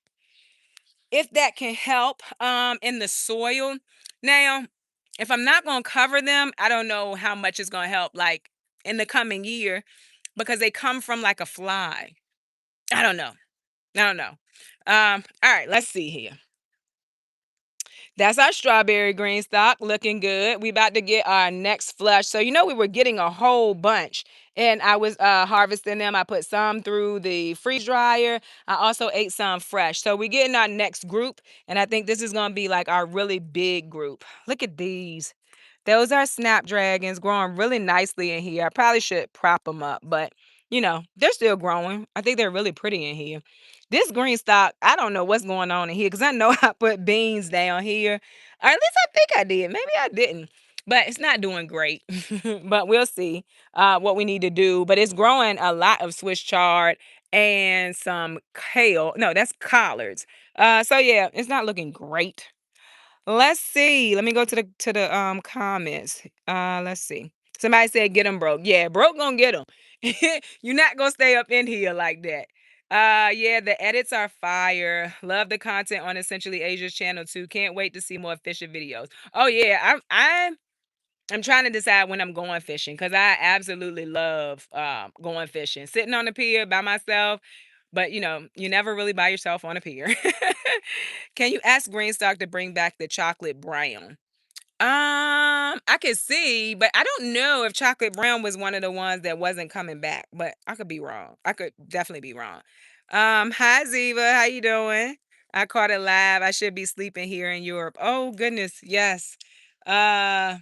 if that can help in the soil. Now, if I'm not going to cover them, I don't know how much it's going to help like in the coming year because they come from like a fly. I don't know. I don't know. All right, let's see here. That's our strawberry green stock looking good. We about to get our next flush. So we were getting a whole bunch and I was harvesting them. I put some through the freeze dryer. I also ate some fresh. So we getting our next group and I think this is going to be like our really big group. Look at these. Those are snapdragons growing really nicely in here. I probably should prop them up, but they're still growing. I think they're really pretty in here. This green stock, I don't know what's going on in here because I know I put beans down here. Or at least I think I did. Maybe I didn't. But it's not doing great. But we'll see what we need to do. But it's growing a lot of Swiss chard and some kale. No, that's collards. So yeah, it's not looking great. Let's see. Let me go to the comments. Let's see. Somebody said get them broke. Yeah, broke gonna get them. You're not gonna stay up in here like that. Yeah, the edits are fire. Love the content on Essentially Asia's channel too. Can't wait to see more fishing videos. Oh yeah, I'm trying to decide when I'm going fishing because I absolutely love going fishing. Sitting on the pier by myself, but you never really by yourself on a pier. Can you ask Greenstock to bring back the chocolate brown? I could see, but I don't know if chocolate brown was one of the ones that wasn't coming back, but I could be wrong. I could definitely be wrong. Hi Ziva, how you doing? I caught it live. I should be sleeping here in Europe. Oh goodness, yes. Uh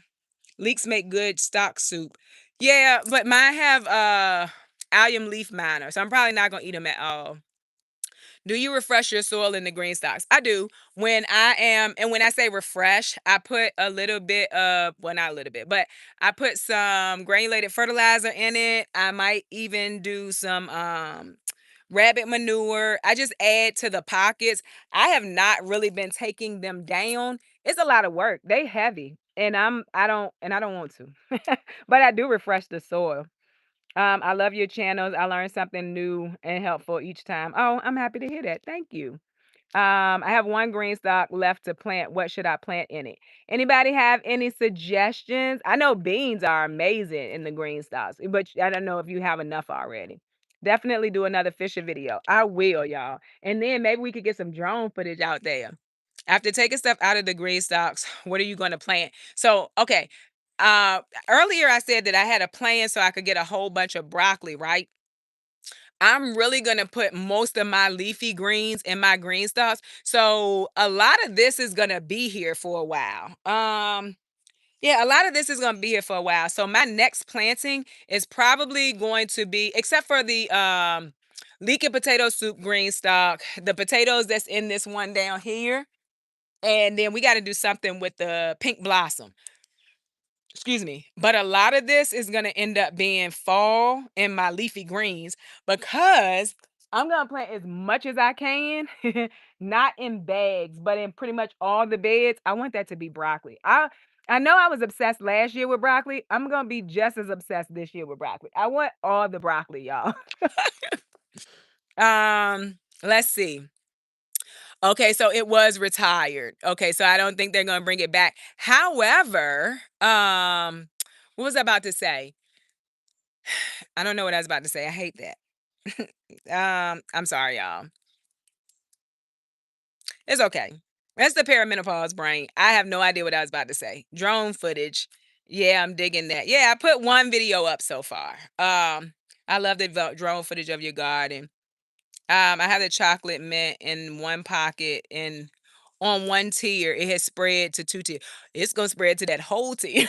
Leeks make good stock soup. Yeah, but mine have allium leaf miner, so I'm probably not gonna eat them at all. Do you refresh your soil in the green stocks? I do. When I am, and when I say refresh, I put a little bit of, well, not a little bit, but I put some granulated fertilizer in it. I might even do some rabbit manure. I just add to the pockets. I have not really been taking them down. It's a lot of work. They heavy. And I don't want to. But I do refresh the soil. I love your channels. I learn something new and helpful each time. Oh, I'm happy to hear that. Thank you. I have one green stock left to plant. What should I plant in it? Anybody have any suggestions? I know beans are amazing in the green stocks, but I don't know if you have enough already. Definitely do another fishing video. I will, y'all. And then maybe we could get some drone footage out there. After taking stuff out of the green stocks, what are you going to plant? So, okay. Uh, Earlier I said that I had a plan so I could get a whole bunch of broccoli, right? I'm really gonna put most of my leafy greens in my green stocks. So a lot of this is gonna be here for a while. Yeah, a lot of this is gonna be here for a while. So my next planting is probably going to be, except for the leeky potato soup green stock, the potatoes that's in this one down here, and then we got to do something with the pink blossom. Excuse me. But a lot of this is going to end up being fall in my leafy greens because I'm going to plant as much as I can, not in bags, but in pretty much all the beds. I want that to be broccoli. I know I was obsessed last year with broccoli. I'm going to be just as obsessed this year with broccoli. I want all the broccoli, y'all. Let's see. Okay, so it was retired. Okay, so I don't think they're gonna bring it back. However, what was I about to say? I don't know what I was about to say. I hate that. I'm sorry, y'all. It's okay. That's the perimenopause brain. I have no idea what I was about to say. Drone footage. Yeah, I'm digging that. Yeah, I put one video up so far. I love the drone footage of your garden. I have the chocolate mint in one pocket and on one tier. It has spread to two tier. It's gonna spread to that whole tier.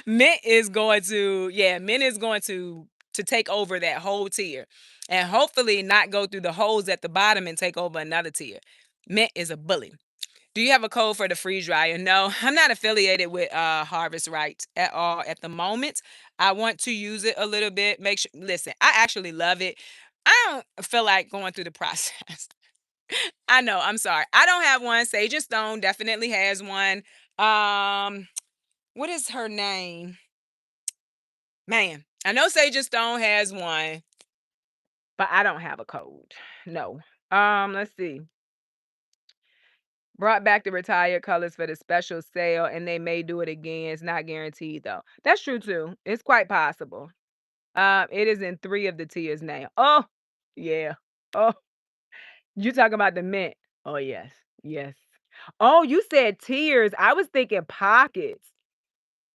Mint is going to, yeah, mint is going to take over that whole tier, and hopefully not go through the holes at the bottom and take over another tier. Mint is a bully. Do you have a code for the freeze dryer? No, I'm not affiliated with Harvest Rights at all at the moment. I want to use it a little bit. Make sure, listen, I actually love it. I don't feel like going through the process. I know, I'm sorry. I don't have one. Sage and Stone definitely has one. Um, what is her name? Man, I know Sage and Stone has one, but I don't have a code. No. Let's see. Brought back the retired colors for the special sale, and they may do it again. It's not guaranteed though. That's true too. It's quite possible. It is in 3 of the tiers now. Oh, yeah. Oh, you talking about the mint. Oh, yes. Yes. Oh, you said tiers. I was thinking pockets.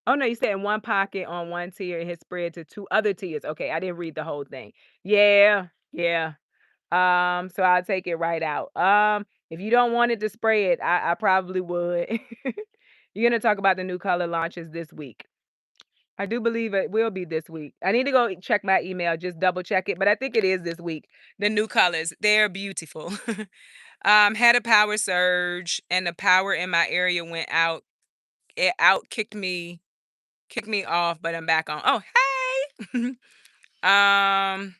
Oh, no, you said in one pocket on one tier, it has spread to 2 other tiers. Okay, I didn't read the whole thing. Yeah, yeah. So I'll take it right out. If you don't want it to spread, I probably would. You're gonna talk about the new color launches this week. I do believe it will be this week. I need to go check my email, just double check it, but I think it is this week. The new colors, they're beautiful. Had a power surge and the power in my area went out. It out kicked me off, but I'm back on. Oh, hey. um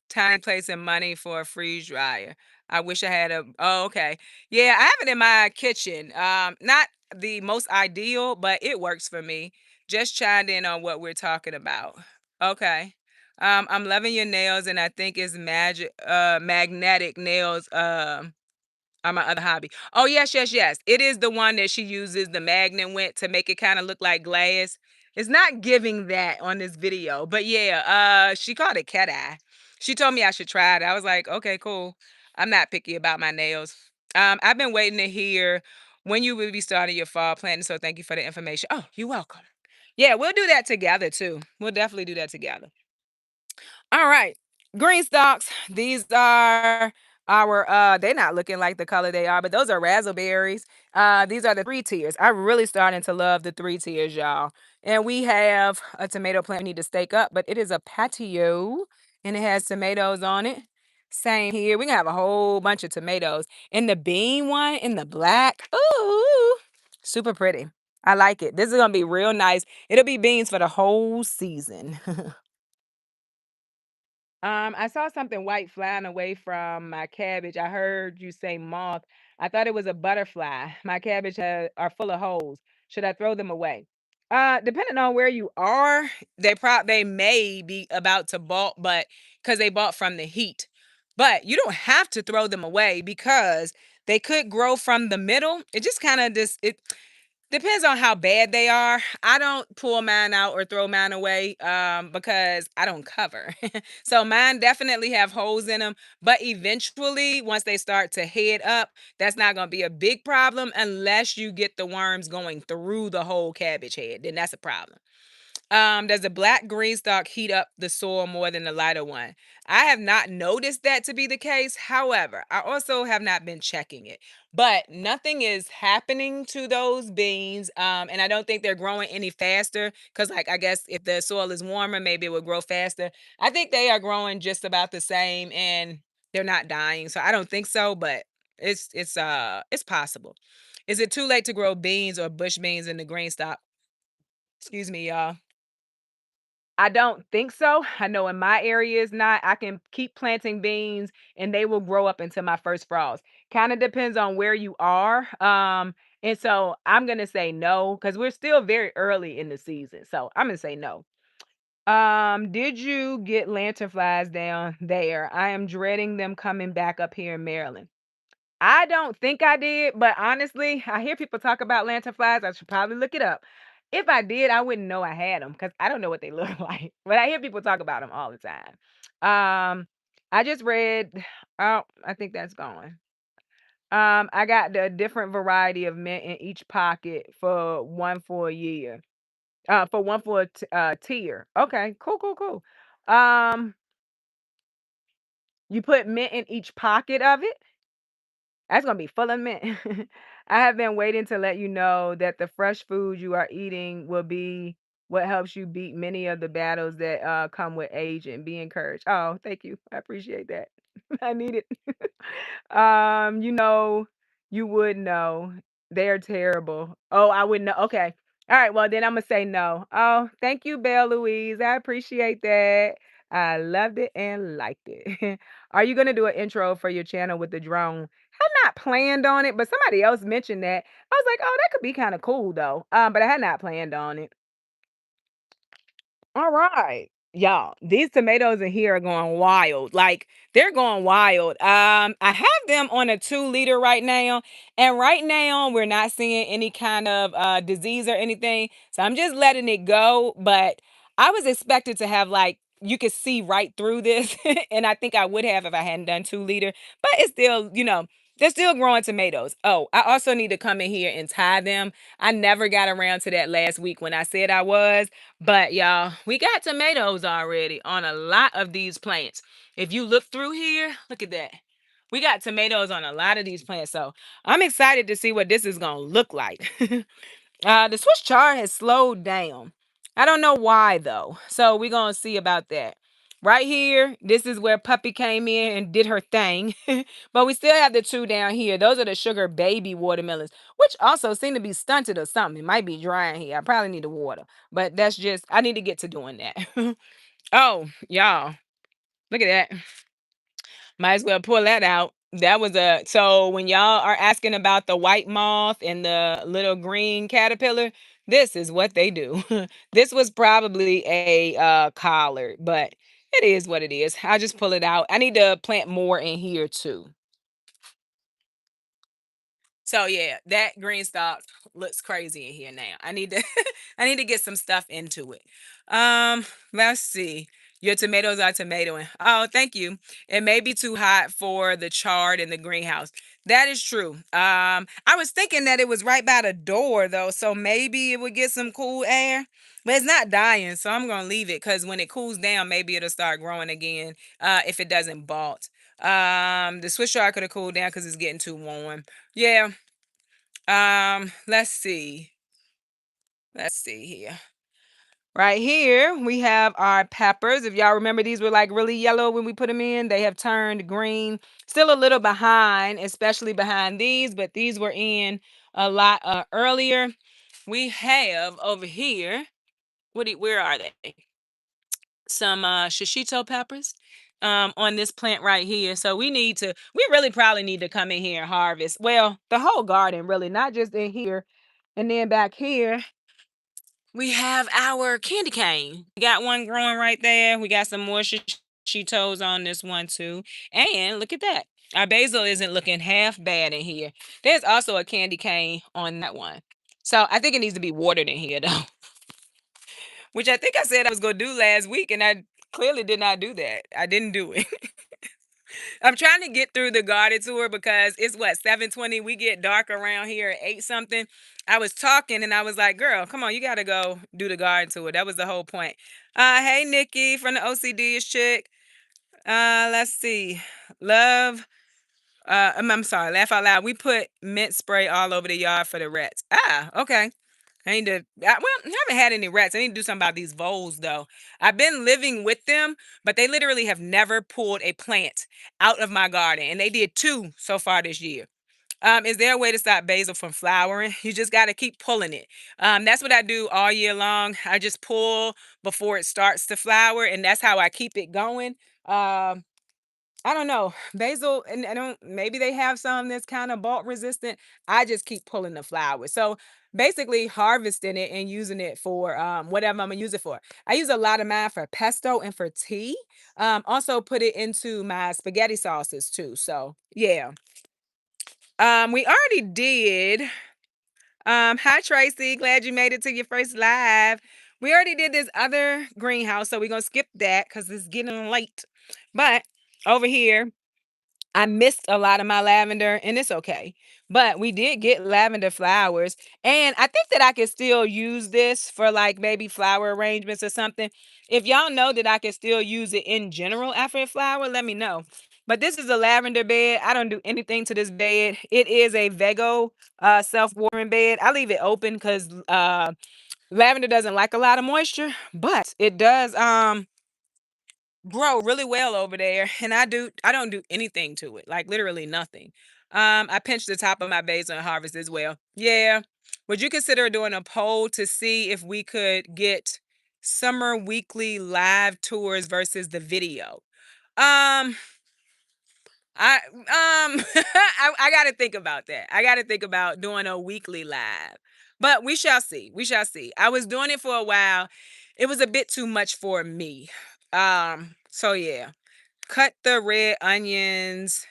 Time placing money for a freeze dryer. I wish I had a oh, okay. Yeah, I have it in my kitchen. Not the most ideal, but it works for me. Just chimed in on what we're talking about. Okay. I'm loving your nails and I think it's magic magnetic nails. My other hobby. Oh, yes, yes, yes. It is the one that she uses the magnet with to make it kinda look like glass. It's not giving that on this video, but yeah, she called it cat eye. She told me I should try it. I was like, "Okay, cool." I'm not picky about my nails. I've been waiting to hear when you will be starting your fall planting, so thank you for the information. Oh, you're welcome. Yeah, we'll do that together too. We'll definitely do that together. All right. Green stalks. These are our they're not looking like the color they are, but those are raspberries. These are the three tiers. I'm really starting to love the three tiers, y'all. And we have a tomato plant we need to stake up, but it is a patio and it has tomatoes on it. Same here. We can have a whole bunch of tomatoes. And the bean one in the black. Ooh, super pretty. I like it. This is gonna be real nice. It'll be beans for the whole season. I saw something white flying away from my cabbage. I heard you say moth. I thought it was a butterfly. My cabbage are full of holes. Should I throw them away? Depending on where you are, they may be about to bolt, but because they bought from the heat. But you don't have to throw them away because they could grow from the middle. It just kind of just it depends on how bad they are. I don't pull mine out or throw mine away because I don't cover. So mine definitely have holes in them, but eventually once they start to head up, that's not going to be a big problem unless you get the worms going through the whole cabbage head. Then that's a problem. Does the black green stalk heat up the soil more than the lighter one? I have not noticed that to be the case. However, I also have not been checking it. But nothing is happening to those beans. And I don't think they're growing any faster because, like, I guess if the soil is warmer, maybe it would grow faster. I think they are growing just about the same and they're not dying. So I don't think so, but it's possible. Is it too late to grow beans or bush beans in the green stalk? Excuse me, y'all. I don't think so. I know in my area it's not. I can keep planting beans and they will grow up into my first frost. Kind of depends on where you are. And so I'm gonna say no because we're still very early in the season. So I'm gonna say no. Did you get lanternflies down there? I am dreading them coming back up here in Maryland. I don't think I did, but honestly, I hear people talk about lanternflies. I should probably look it up. If I did, I wouldn't know I had them because I don't know what they look like. But I hear people talk about them all the time. I just read. Oh, I think that's gone. I got the different variety of mint in each pocket for one for a year. For one for a tier. Okay, cool, cool, cool. Um, you put mint in each pocket of it. That's gonna be full of mint. I have been waiting to let you know that the fresh food you are eating will be what helps you beat many of the battles that come with age and be encouraged. Oh, thank you. I appreciate that. I need it. You know, you would know. They're terrible. Oh, I wouldn't know. Okay. All right. Well, then I'm gonna say no. Oh, thank you, Belle Louise. I appreciate that. I loved it and liked it. Are you gonna do an intro for your channel with the drone? Had not planned on it, but somebody else mentioned that. I was like, "Oh, that could be kinda cool though." But I had not planned on it. All right. Y'all, these tomatoes in here are going wild. Like they're going wild. I have them on a 2 liter right now, and right now we're not seeing any kind of disease or anything. So I'm just letting it go. But I was expected to have like you could see right through this, and I think I would have if I hadn't done 2 liter. But it's still, they're still growing tomatoes. Oh, I also need to come in here and tie them. I never got around to that last week when I said I was, but y'all, we got tomatoes already on a lot of these plants. If you look through here, look at that. We got tomatoes on a lot of these plants. So I'm excited to see what this is going to look like. The Swiss chard has slowed down. I don't know why though. So we're gonna see about that. Right here, this is where Puppy came in and did her thing. But we still have the two down here. Those are the sugar baby watermelons, which also seem to be stunted or something. It might be drying here. I probably need to water. But that's just I need to get to doing that. Oh, y'all. Look at that. Might as well pull that out. That was a so when y'all are asking about the white moth and the little green caterpillar, this is what they do. This was probably a collard, but it is what it is. I'll just pull it out. I need to plant more in here too. So yeah, that green stalk looks crazy in here now. I need to I need to get some stuff into it. Um, let's see. Your tomatoes are tomatoing. Oh, thank you. It may be too hot for the chard in the greenhouse. That is true. I was thinking that it was right by the door though, so maybe it would get some cool air. But it's not dying, so I'm gonna leave it because when it cools down, maybe it'll start growing again. If it doesn't bolt. The Swiss chard could have cooled down because it's getting too warm. Yeah, let's see. Let's see here. Right here, we have our peppers. If y'all remember, these were like really yellow when we put them in. They have turned green. Still a little behind, especially behind these, but these were in a lot earlier. We have over here, where are they? Some shishito peppers on this plant right here. So we really probably need to come in here and harvest. Well, the whole garden really, not just in here. And then back here, we have our candy cane. We got one growing right there. We got some more shishitos on this one too. And look at that. Our basil isn't looking half bad in here. There's also a candy cane on that one. So I think it needs to be watered in here though. Which I think I said I was gonna do last week, and I clearly did not do that. I didn't do it. I'm trying to get through the garden tour because it's what 7:20. We get dark around here at 8 something. I was talking and I was like, girl, come on, you gotta go do the garden tour. That was the whole point. Hey Nikki from the OCD is chick. Let's see. Love. I'm sorry, laugh out loud. We put mint spray all over the yard for the rats. Ah, okay. I need to. I haven't had any rats. I need to do something about these voles, though. I've been living with them, but they literally have never pulled a plant out of my garden, and they did two so far this year. Is there a way to stop basil from flowering? You just got to keep pulling it. That's what I do all year long. I just pull before it starts to flower, and that's how I keep it going. Um, I don't know. Basil, and I don't, maybe they have some that's kind of bolt resistant. I just keep pulling the flowers. So basically harvesting it and using it for whatever I'm gonna use it for. I use a lot of mine for pesto and for tea. Also put it into my spaghetti sauces too. So yeah. We already did. Hi Tracy, glad you made it to your first live. We already did this other greenhouse, so we're gonna skip that because it's getting late. But over here, I missed a lot of my lavender and it's okay. But we did get lavender flowers. And I think that I can still use this for like maybe flower arrangements or something. If y'all know that I can still use it in general after a flower, let me know. But this is a lavender bed. I don't do anything to this bed. It is a Vego self-watering bed. I leave it open because lavender doesn't like a lot of moisture, but it does grow really well over there, and I don't do anything to it, like literally nothing. I pinch the top of my basil and harvest as well. Yeah. Would you consider doing a poll to see if we could get summer weekly live tours versus the video? Um, I got to think about that. I got to think about doing a weekly live. But we shall see. We shall see. I was doing it for a while. It was a bit too much for me. So yeah. Cut the red onions.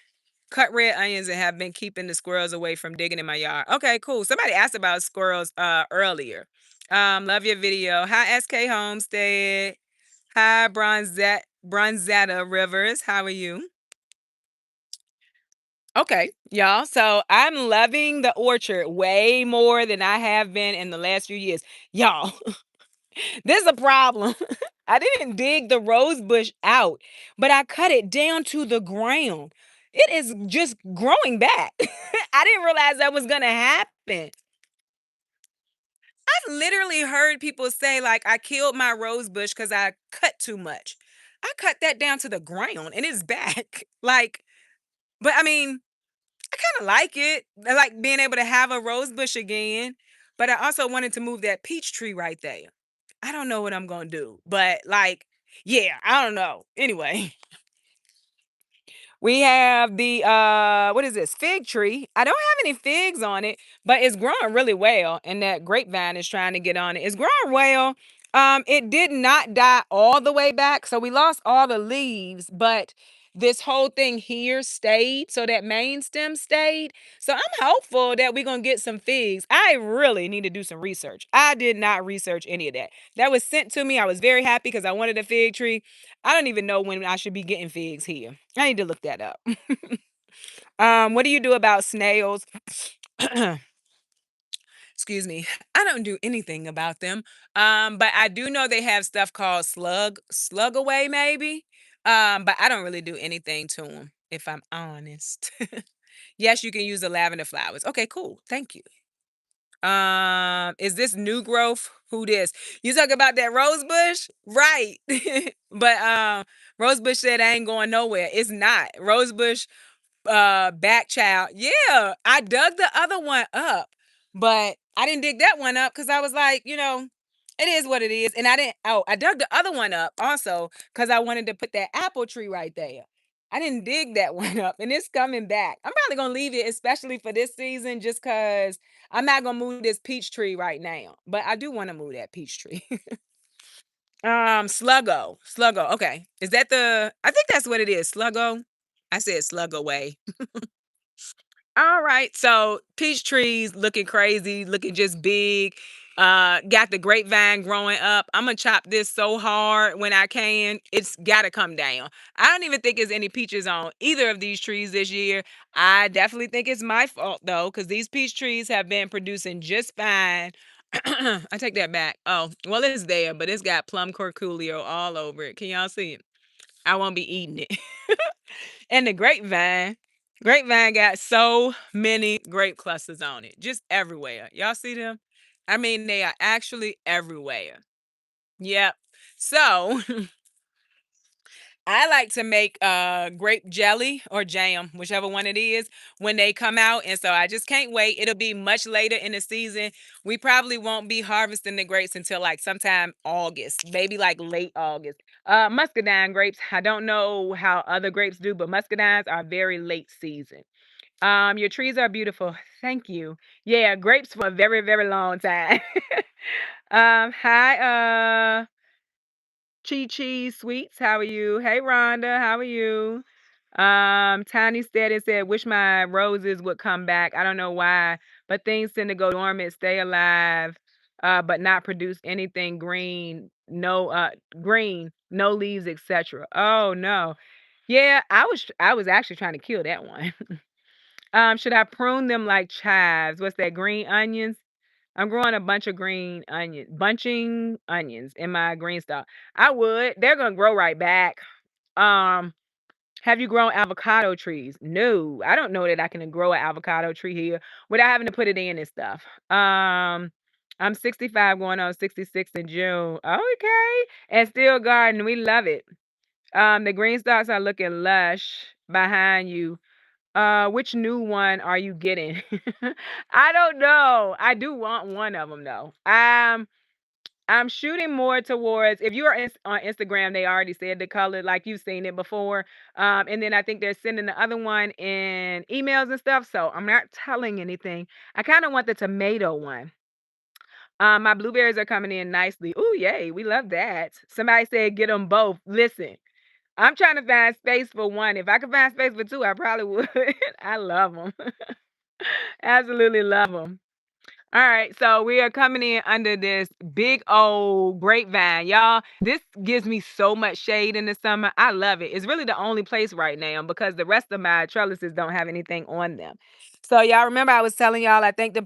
Cut red onions and have been keeping the squirrels away from digging in my yard. Okay, cool. Somebody asked about squirrels earlier. Love your video. Hi SK Homestead. Hi Bronzetta Rivers. How are you? Okay, y'all. So I'm loving the orchard way more than I have been in the last few years. Y'all, this is a problem. I didn't dig the rose bush out, but I cut it down to the ground. It is just growing back. I didn't realize that was going to happen. I've literally heard people say, like, I killed my rose bush because I cut too much. I cut that down to the ground and it's back. Like, but I mean, I kinda like it. I like being able to have a rose bush again, but I also wanted to move that peach tree right there. I don't know what I'm gonna do, but, like, yeah, I don't know. Anyway, we have the, what is this? Fig tree. I don't have any figs on it, but it's growing really well, and that grapevine is trying to get on it. It's growing well. It did not die all the way back, so we lost all the leaves, but this whole thing here stayed, so that main stem stayed. So I'm hopeful that we're gonna get some figs. I really need to do some research. I did not research any of that. That was sent to me. I was very happy because I wanted a fig tree. I don't even know when I should be getting figs here. I need to look that up. What do you do about snails? Excuse me. I don't do anything about them. But I do know they have stuff called slug away maybe. But I don't really do anything to them, if I'm honest. Yes, you can use the lavender flowers. Okay, cool. Thank you. Is this new growth? Who this? You talk about that rose bush? Right. But rose bush said I ain't going nowhere. It's not. Rose bush back child. Yeah, I dug the other one up, but I didn't dig that one up because I was like, it is what it is. And I didn't, oh, I dug the other one up also because I wanted to put that apple tree right there. I didn't dig that one up and it's coming back. I'm probably gonna leave it, especially for this season, just because I'm not gonna move this peach tree right now. But I do want to move that peach tree. Sluggo. Okay. Is that I think that's what it is. Sluggo. I said slug away. All right. So peach trees looking crazy, looking just big. Got the grapevine growing up. I'm gonna chop this so hard when I can. It's gotta come down. I don't even think there's any peaches on either of these trees this year. I definitely think it's my fault though, because these peach trees have been producing just fine. I take that back. Oh, well, it's there, but it's got plum corculio all over it. Can y'all see it? I won't be eating it. And the grapevine got so many grape clusters on it, just everywhere. Y'all see them? I mean, they are actually everywhere. Yep. So I like to make grape jelly or jam, whichever one it is, when they come out. And so I just can't wait. It'll be much later in the season. We probably won't be harvesting the grapes until like sometime August, maybe like late August. Muscadine grapes, I don't know how other grapes do, but muscadines are very late season. Your trees are beautiful. Thank you. Yeah, grapes for a very, very long time. Hi, Chi Chi Sweets, how are you? Hey Rhonda, how are you? Tiny said, wish my roses would come back. I don't know why, but things tend to go dormant, stay alive, but not produce anything green, no leaves, etc. Oh no. Yeah, I was actually trying to kill that one. Should I prune them like chives? What's that? Green onions? I'm growing a bunch of bunching onions in my green stalk. I would. They're gonna grow right back. Um, have you grown avocado trees? No, I don't know that I can grow an avocado tree here without having to put it in and stuff. I'm 65 going on 66 in June. Okay. And still garden. We love it. The green stalks are looking lush behind you. Which new one are you getting? I don't know. I do want one of them though. I'm shooting more towards if you are on Instagram, they already said the color, like you've seen it before. And then I think they're sending the other one in emails and stuff. So I'm not telling anything. I kind of want the tomato one. My blueberries are coming in nicely. Ooh, yay. We love that. Somebody said get them both. Listen, I'm trying to find space for one. If I could find space for two, I probably would. I love them. Absolutely love them. All right, so we are coming in under this big old grapevine. Y'all, this gives me so much shade in the summer. I love it. It's really the only place right now because the rest of my trellises don't have anything on them. So y'all remember I was telling y'all I think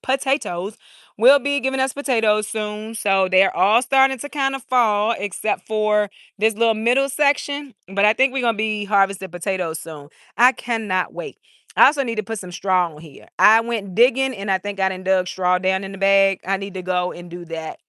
potatoes will be giving us potatoes soon. So they're all starting to kind of fall except for this little middle section. But I think we're gonna be harvesting potatoes soon. I cannot wait. I also need to put some straw on here. I went digging and I think I done dug straw down in the bag. I need to go and do that.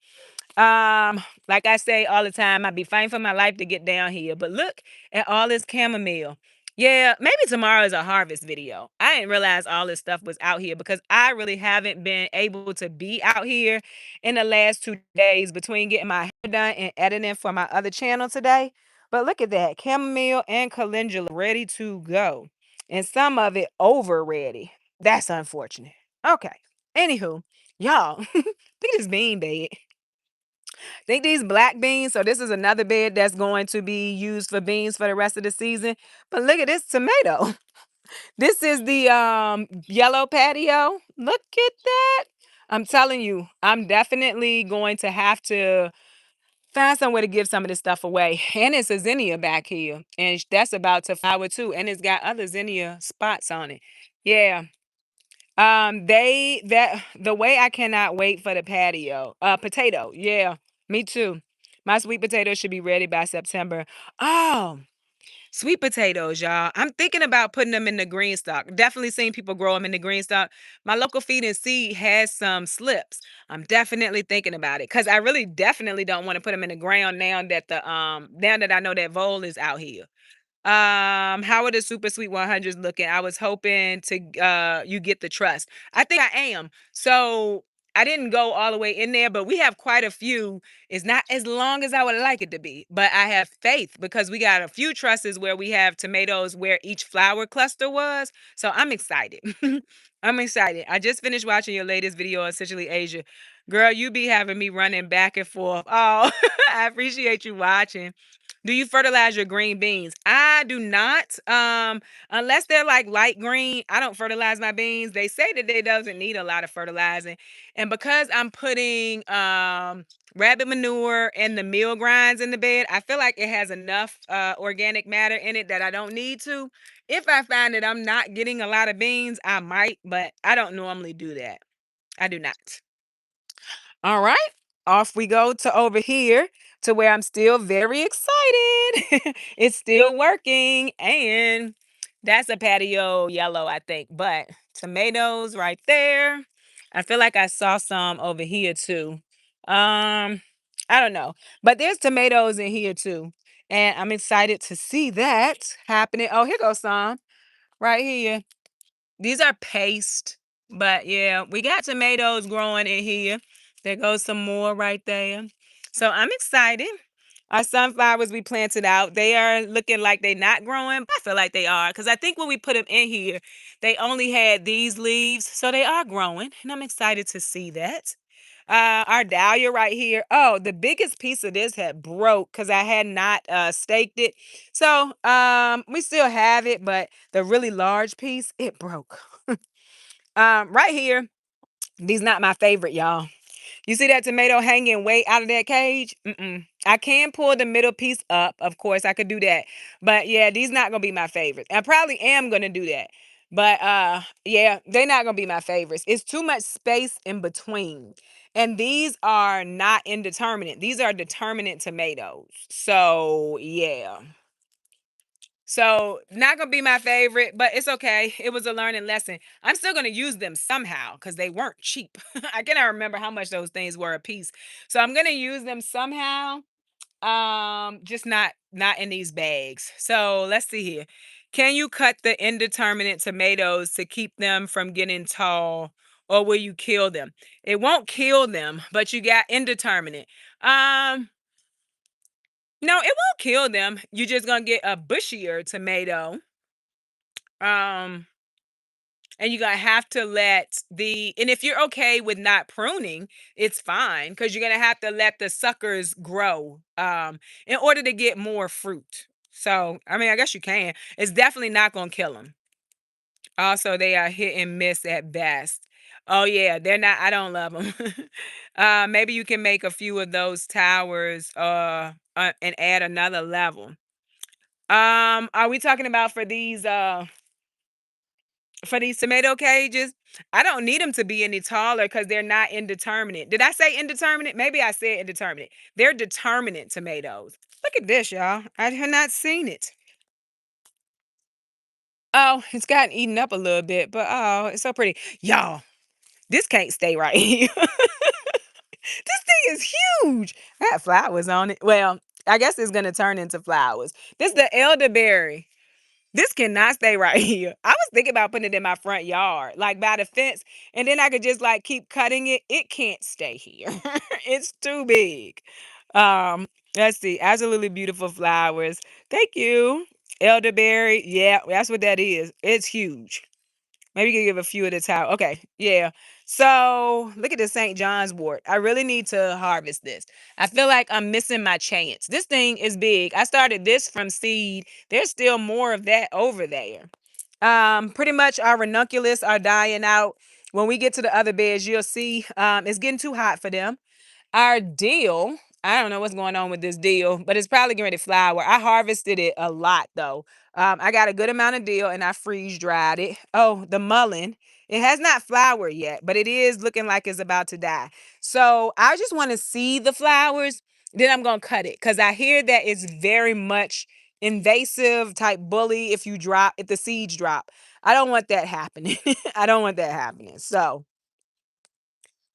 Like I say all the time, I be fighting for my life to get down here. But look at all this chamomile. Yeah, maybe tomorrow is a harvest video. I didn't realize all this stuff was out here because I really haven't been able to be out here in the last 2 days between getting my hair done and editing for my other channel today. But look at that, chamomile and calendula ready to go. And some of it over ready. That's unfortunate. Okay. Anywho, y'all, look at this bean bed. Think these black beans. So this is another bed that's going to be used for beans for the rest of the season. But look at this tomato. This is the yellow patio. Look at that. I'm telling you, I'm definitely going to have to find some way to give some of this stuff away. And it's a zinnia back here. And that's about to flower too. And it's got other zinnia spots on it. Yeah. They that the way I cannot wait for the patio. Potato. Yeah, me too. My sweet potatoes should be ready by September. Oh, sweet potatoes, y'all. I'm thinking about putting them in the green stock. Definitely seen people grow them in the green stock. My local feed and seed has some slips. I'm definitely thinking about it because I really definitely don't want to put them in the ground now that I know that vole is out here. How are the Super Sweet 100s looking? I was hoping to you get the trust. I think I am. So I didn't go all the way in there, but we have quite a few. It's not as long as I would like it to be, but I have faith because we got a few trusses where we have tomatoes where each flower cluster was. So I'm excited. I'm excited. I just finished watching your latest video on Essentially Asia. Girl, you be having me running back and forth. Oh, I appreciate you watching. Do you fertilize your green beans? I do not. Unless they're like light green, I don't fertilize my beans. They say that they doesn't need a lot of fertilizing. And because I'm putting rabbit manure and the meal grinds in the bed, I feel like it has enough organic matter in it that I don't need to. If I find that I'm not getting a lot of beans, I might, but I don't normally do that. I do not. All right. Off we go to over here to where I'm still very excited. It's still working. And that's a patio yellow, I think. But tomatoes right there. I feel like I saw some over here too. I don't know. But there's tomatoes in here too. And I'm excited to see that happening. Oh, here goes some right here. These are paste, but yeah, we got tomatoes growing in here. There goes some more right there. So I'm excited. Our sunflowers we planted out, they are looking like they not growing. I feel like they are because I think when we put them in here, they only had these leaves. So they are growing, and I'm excited to see that. Our dahlia right here. Oh, the biggest piece of this had broke because I had not staked it. So we still have it, but the really large piece, it broke. Right here, these not my favorite, y'all. You see that tomato hanging way out of that cage? Mm-mm. I can pull the middle piece up. Of course, I could do that. But yeah, these not gonna be my favorites. I probably am gonna do that. But yeah, they're not gonna be my favorites. It's too much space in between. And these are not indeterminate. These are determinate tomatoes. So yeah. So not gonna be my favorite, but it's okay. It was a learning lesson. I'm still gonna use them somehow because they weren't cheap. I cannot remember how much those things were a piece. So I'm gonna use them somehow. Just not in these bags. So let's see here. Can you cut the indeterminate tomatoes to keep them from getting tall, or will you kill them? It won't kill them, but you got indeterminate. Um, no, it won't kill them. You're just gonna get a bushier tomato. Um, and you're gonna have to let the and if you're okay with not pruning, it's fine because you're gonna have to let the suckers grow in order to get more fruit. So I mean, I guess you can. It's definitely not gonna kill them. Also, they are hit and miss at best. Oh, yeah, they're not I don't love them. Maybe you can make a few of those towers, and add another level. Are we talking about for these tomato cages? I don't need them to be any taller because 'cause they're not indeterminate. Did I say indeterminate? Maybe I said indeterminate. They're determinate tomatoes. Look at this, y'all. I have not seen it. Oh, it's gotten eaten up a little bit, but oh, it's so pretty. Y'all, this can't stay right here. This thing is huge. I had flowers on it. Well, I guess it's gonna turn into flowers. This the elderberry. This cannot stay right here. I was thinking about putting it in my front yard, like by the fence, and then I could just like keep cutting it. It can't stay here. It's too big. Let's see. Absolutely beautiful flowers. Thank you. Elderberry. Yeah, that's what that is. It's huge. Maybe you can give a few at a time. Okay, yeah. So look at the St. John's wort. I really need to harvest this. I feel like I'm missing my chance. This thing is big. I started this from seed. There's still more of that over there. Pretty much our ranunculus are dying out. When we get to the other beds, you'll see it's getting too hot for them. Our deal, I don't know what's going on with this deal, but it's probably getting ready to flower. I harvested it a lot though. I got a good amount of deal and I freeze dried it. Oh, the mullein. It has not flowered yet, but it is looking like it's about to die. So I just want to see the flowers. Then I'm gonna cut it because I hear that it's very much invasive type bully if the seeds drop. I don't want that happening. I don't want that happening. So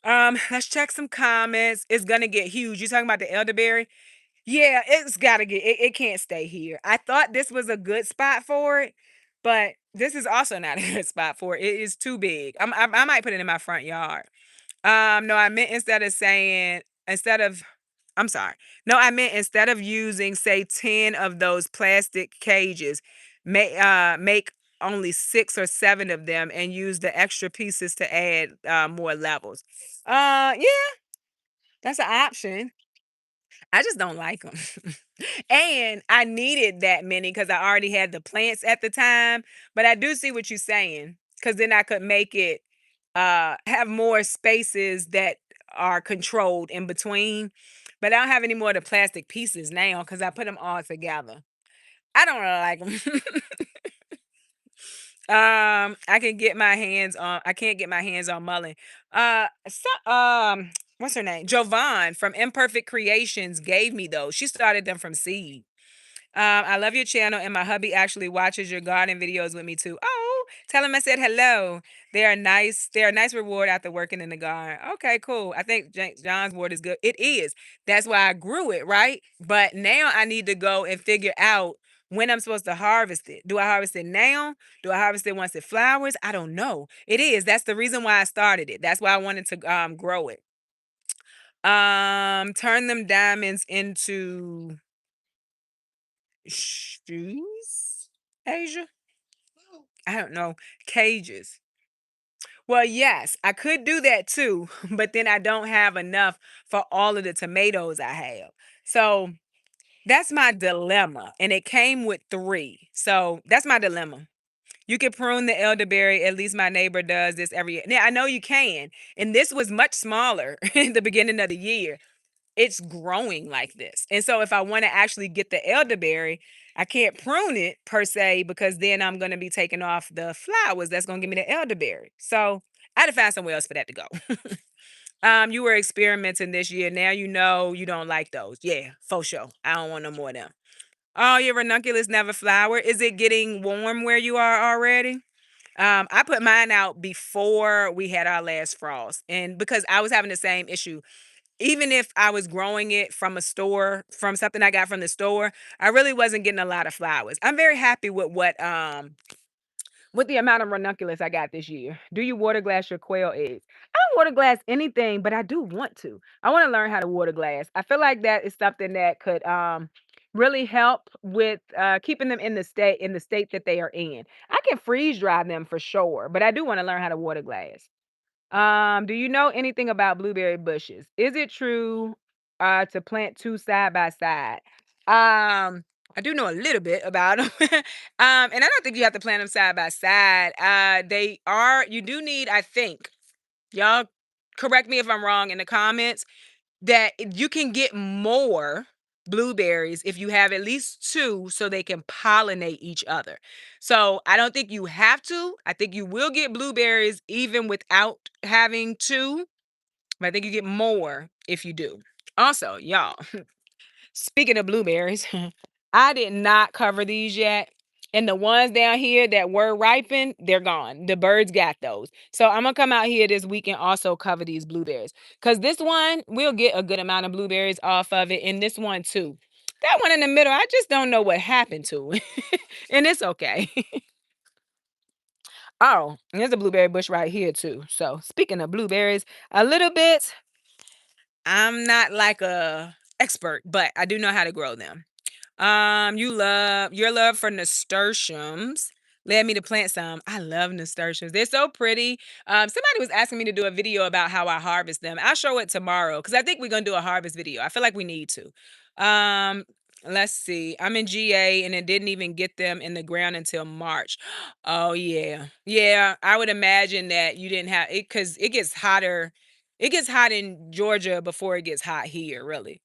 let's check some comments. It's gonna get huge. You talking about the elderberry? Yeah, it's gotta get it can't stay here. I thought this was a good spot for it, but this is also not a good spot for it. It is too big. I might put it in my front yard. No, I meant instead of I'm sorry. No, I meant instead of using, say, 10 of those plastic cages, make only 6 or 7 of them and use the extra pieces to add more levels. Yeah, that's an option. I just don't like them. And I needed that many because I already had the plants at the time. But I do see what you're saying because then I could make it have more spaces that are controlled in between. But I don't have any more of the plastic pieces now because I put them all together. I don't really like them. I can't get my hands on mullein. What's her name? Jovan from Imperfect Creations gave me those. She started them from seed. I love your channel, and my hubby actually watches your garden videos with me too. Oh, tell him I said hello. They are nice. They're a nice reward after working in the garden. Okay, cool. I think John's word is good. It is. That's why I grew it, right? But now I need to go and figure out when I'm supposed to harvest it. Do I harvest it now? Do I harvest it once it flowers? I don't know. It is. That's the reason why I started it. That's why I wanted to grow it. Turn them diamonds into shoes, Asia? I don't know. Cages. Well, yes, I could do that too, but then I don't have enough for all of the tomatoes I have. So that's my dilemma. And it came with three. So that's my dilemma. You can prune the elderberry. At least my neighbor does this every year. Now I know you can. And this was much smaller in the beginning of the year. It's growing like this. And so if I want to actually get the elderberry, I can't prune it per se because then I'm going to be taking off the flowers that's going to give me the elderberry. So I had to find somewhere else for that to go. You were experimenting this year. Now you know you don't like those. Yeah, for sure. I don't want no more of them. Oh, your ranunculus never flower. Is it getting warm where you are already? I put mine out before we had our last frost. And because I was having the same issue, even if I was growing it from a store, from something I got from the store, I really wasn't getting a lot of flowers. I'm very happy with the amount of ranunculus I got this year. Do you water glass your quail eggs? I don't water glass anything, but I do want to. I want to learn how to water glass. I feel like that is something that could really help with keeping them in the state that they are in. I can freeze dry them for sure, but I do want to learn how to water glass. Do you know anything about blueberry bushes? Is it true to plant two side by side? I do know a little bit about them. And I don't think you have to plant them side by side. You do need, I think. Y'all correct me if I'm wrong in the comments, that you can get more blueberries if you have at least two so they can pollinate each other. So I don't think you have to. I think you will get blueberries even without having two, but I think you get more if you do. Also, y'all, speaking of blueberries, I did not cover these yet. And the ones down here that were ripened, they're gone. The birds got those. So I'm gonna come out here this week and also cover these blueberries. Cause this one, we'll get a good amount of blueberries off of it. And this one too. That one in the middle, I just don't know what happened to it. And it's okay. Oh, and there's a blueberry bush right here too. So speaking of blueberries, a little bit, I'm not like a expert, but I do know how to grow them. Your love for nasturtiums led me to plant some. I love nasturtiums. They're so pretty. Somebody was asking me to do a video about how I harvest them. I'll show it tomorrow because I think we're gonna do a harvest video. I feel like we need to. Um, let's see. I'm in GA and it didn't even get them in the ground until March. Oh yeah. Yeah, I would imagine that you didn't have it because it gets hotter. It gets hot in Georgia before it gets hot here, really.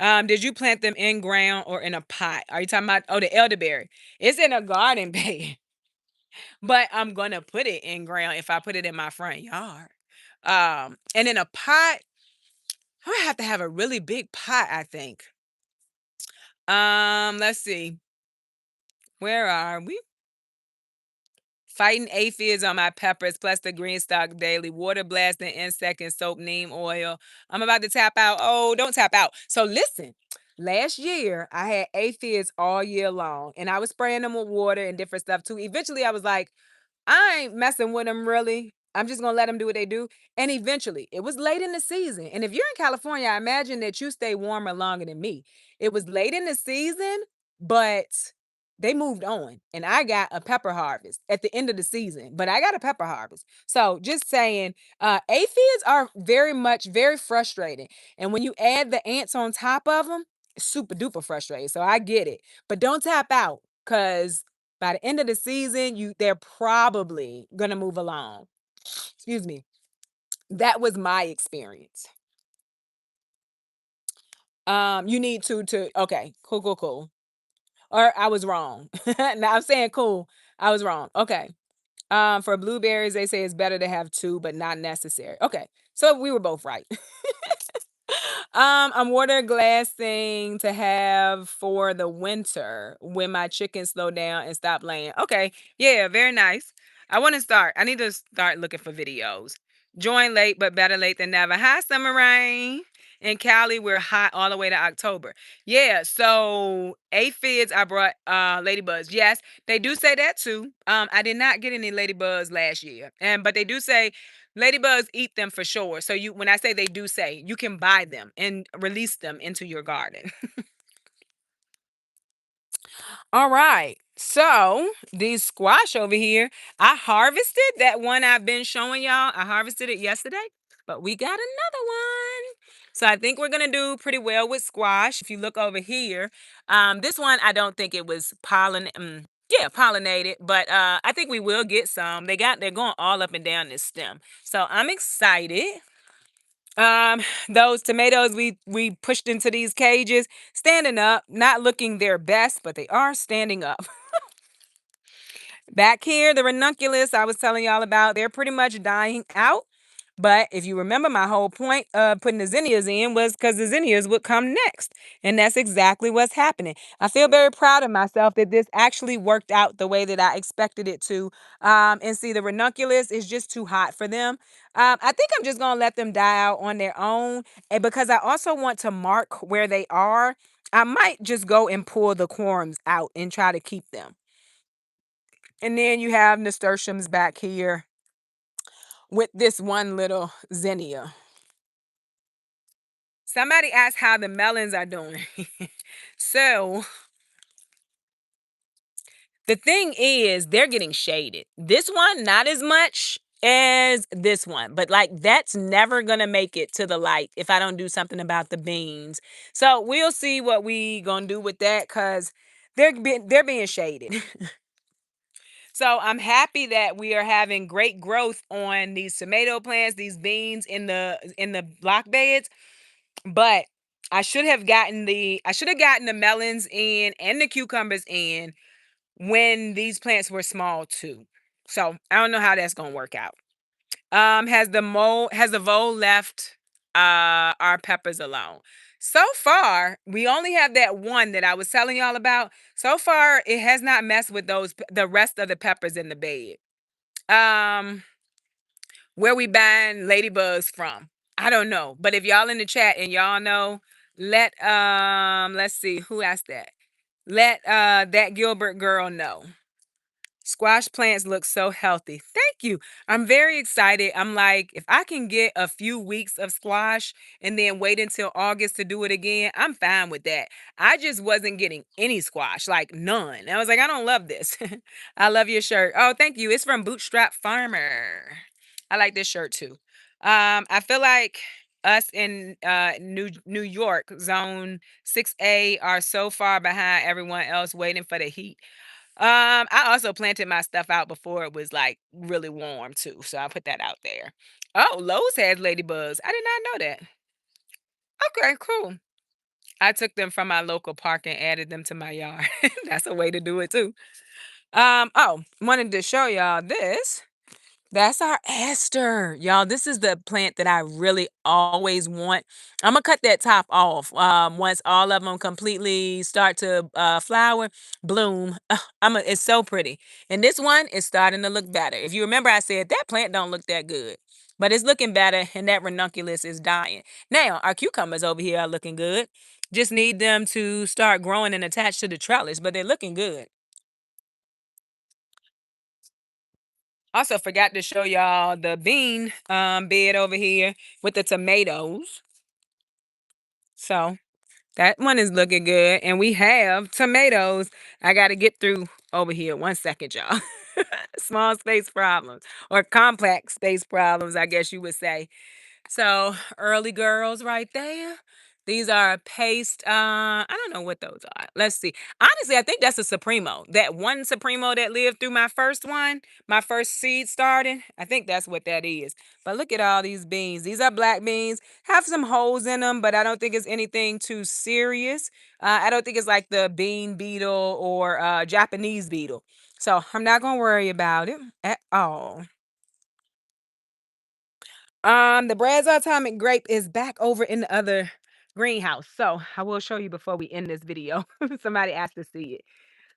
Did you plant them in ground or in a pot? Are you talking about the elderberry? It's in a garden bed, but I'm gonna put it in ground if I put it in my front yard. And in a pot, I would have to have a really big pot, I think. Let's see. Where are we? Fighting aphids on my peppers, plus the green stock daily, water blasting, insect and soap, neem oil. I'm about to tap out. Oh, don't tap out. So listen, last year I had aphids all year long, and I was spraying them with water and different stuff too. Eventually, I was like, I ain't messing with them really. I'm just gonna let them do what they do. And eventually, it was late in the season. And if you're in California, I imagine that you stay warmer longer than me. It was late in the season, but they moved on. And I got a pepper harvest at the end of the season. But I got a pepper harvest. So just saying, aphids are very much very frustrating. And when you add the ants on top of them, it's super duper frustrating. So I get it. But don't tap out because by the end of the season, they're probably gonna move along. Excuse me. That was my experience. You need to okay, cool, cool, cool. Or I was wrong. Now I'm saying cool. I was wrong. Okay. For blueberries, they say it's better to have two, but not necessary. Okay. So we were both right. I'm water glassing to have for the winter when my chickens slow down and stop laying. Okay, yeah, very nice. I want to start. I need to start looking for videos. Join late, but better late than never. Hi, Summer Rain. In Cali, we're hot all the way to October. Yeah, so aphids, I brought ladybugs. Yes, they do say that too. I did not get any ladybugs last year. But they do say ladybugs eat them for sure. So when I say they do say, you can buy them and release them into your garden. All right. So these squash over here, I harvested that one I've been showing y'all. I harvested it yesterday, but we got another one. So I think we're gonna do pretty well with squash. If you look over here, this one I don't think it was yeah, pollinated, but I think we will get some. They're going all up and down this stem. So I'm excited. Um, those tomatoes we pushed into these cages, standing up, not looking their best, but they are standing up. Back here, the ranunculus I was telling y'all about, they're pretty much dying out. But if you remember, my whole point of putting the zinnias in was because the zinnias would come next. And that's exactly what's happening. I feel very proud of myself that this actually worked out the way that I expected it to. And see, the ranunculus is just too hot for them. I think I'm just going to let them die out on their own. And because I also want to mark where they are, I might just go and pull the corms out and try to keep them. And then you have nasturtiums back here with this one little zinnia. Somebody asked how the melons are doing. So the thing is, they're getting shaded. This one, not as much as this one, but like that's never gonna make it to the light if I don't do something about the beans. So we'll see what we gonna do with that because they're being shaded. So I'm happy that we are having great growth on these tomato plants, these beans in the block beds. But I should have gotten the melons in and the cucumbers in when these plants were small too. So I don't know how that's gonna work out. Has the vole left our peppers alone? So far, we only have that one that I was telling y'all about. So far, it has not messed with the rest of the peppers in the bed. Um, where we buying ladybugs from? I don't know. But if y'all in the chat and y'all know, let's see who asked that. Let that Gilbert girl know. Squash plants look so healthy. Thank you. I'm very excited. I'm like, if I can get a few weeks of squash and then wait until August to do it again, I'm fine with that. I just wasn't getting any squash, like none. I was like, I don't love this. I love your shirt. Oh, thank you. It's from Bootstrap Farmer. I like this shirt too. I feel like us in New York, zone 6A, are so far behind everyone else waiting for the heat. I also planted my stuff out before it was like really warm too, so I put that out there. Oh, Lowe's has ladybugs. I did not know that. Okay, cool. I took them from my local park and added them to my yard. That's a way to do it too. Oh, wanted to show y'all this. That's our aster. Y'all, this is the plant that I really always want. I'm gonna cut that top off. Once all of them completely start to flower, bloom. It's so pretty. And this one is starting to look better. If you remember, I said that plant don't look that good. But it's looking better, and that ranunculus is dying. Now, our cucumbers over here are looking good. Just need them to start growing and attach to the trellis, but they're looking good. Also forgot to show y'all the bean bed over here with the tomatoes. So that one is looking good. And we have tomatoes. I got to get through over here. 1 second, y'all. Small space problems or complex space problems, I guess you would say. So early girls right there. These are paste. I don't know what those are. Let's see. Honestly, I think that's a Supremo. That one Supremo that lived through my first one, my first seed starting. I think that's what that is. But look at all these beans. These are black beans. Have some holes in them, but I don't think it's anything too serious. I don't think it's like the bean beetle or Japanese beetle. So I'm not gonna worry about it at all. The Brad's Atomic Grape is back over in the other greenhouse. So I will show you before we end this video. Somebody asked to see it.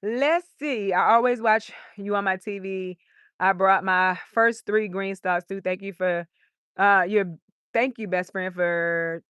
Let's see. I always watch you on my TV. I brought my first 3 green stalks too. Thank you for your thank you, best friend, for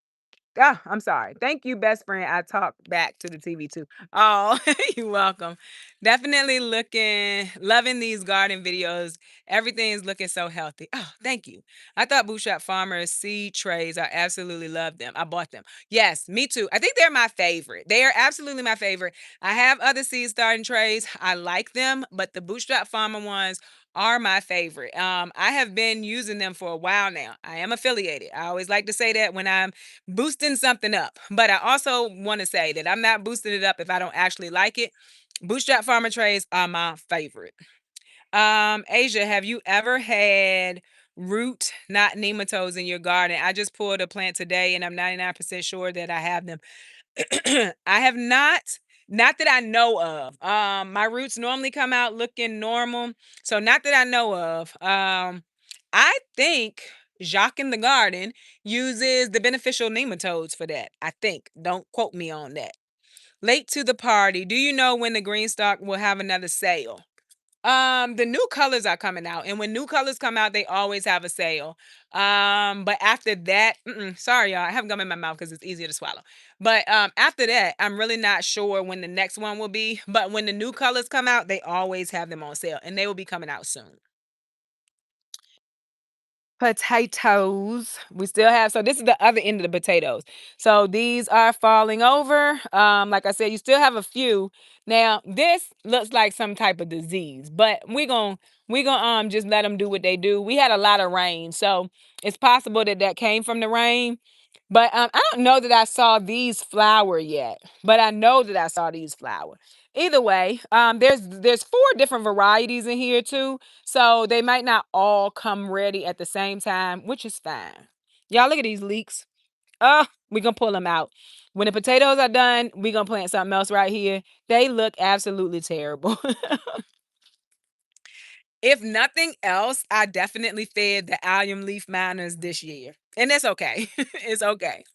I'm sorry. Thank you, best friend. I talked back to the TV too. Oh, you're welcome. Definitely loving these garden videos. Everything is looking so healthy. Oh, thank you. I thought Bootstrap Farmers seed trays. I absolutely love them. I bought them. Yes, me too. I think they're my favorite. They are absolutely my favorite. I have other seed starting trays. I like them, but the Bootstrap Farmer ones are my favorite. I have been using them for a while now. I am affiliated. I always like to say that when I'm boosting something up. But I also want to say that I'm not boosting it up if I don't actually like it. Bootstrap Farmer trays are my favorite. Asia, have you ever had root, not nematodes in your garden? I just pulled a plant today and I'm 99% sure that I have them. I have not that I know of. My roots normally come out looking normal, so not that I know of. I think Jacques in the garden uses the beneficial nematodes for that. I think. Don't quote me on that. Late to the party. Do you know when the green stock will have another sale? The new colors are coming out, and when new colors come out, they always have a sale. But after that, sorry, y'all, I have gum in my mouth because it's easier to swallow. But after that, I'm really not sure when the next one will be. But when the new colors come out, they always have them on sale, and they will be coming out soon. Potatoes. We still have, so this is the other end of the potatoes. So these are falling over. Like I said, you still have a few. Now, this looks like some type of disease, but we gonna just let them do what they do. We had a lot of rain, so it's possible that that came from the rain. But I don't know that I saw these flower yet, but I know that I saw these flower. Either way, there's 4 different varieties in here too, so they might not all come ready at the same time, which is fine. Y'all look at these leeks. We gonna pull them out. When the potatoes are done, we gonna plant something else right here. They look absolutely terrible. If nothing else, I definitely fed the allium leaf miners this year, and that's okay. It's okay.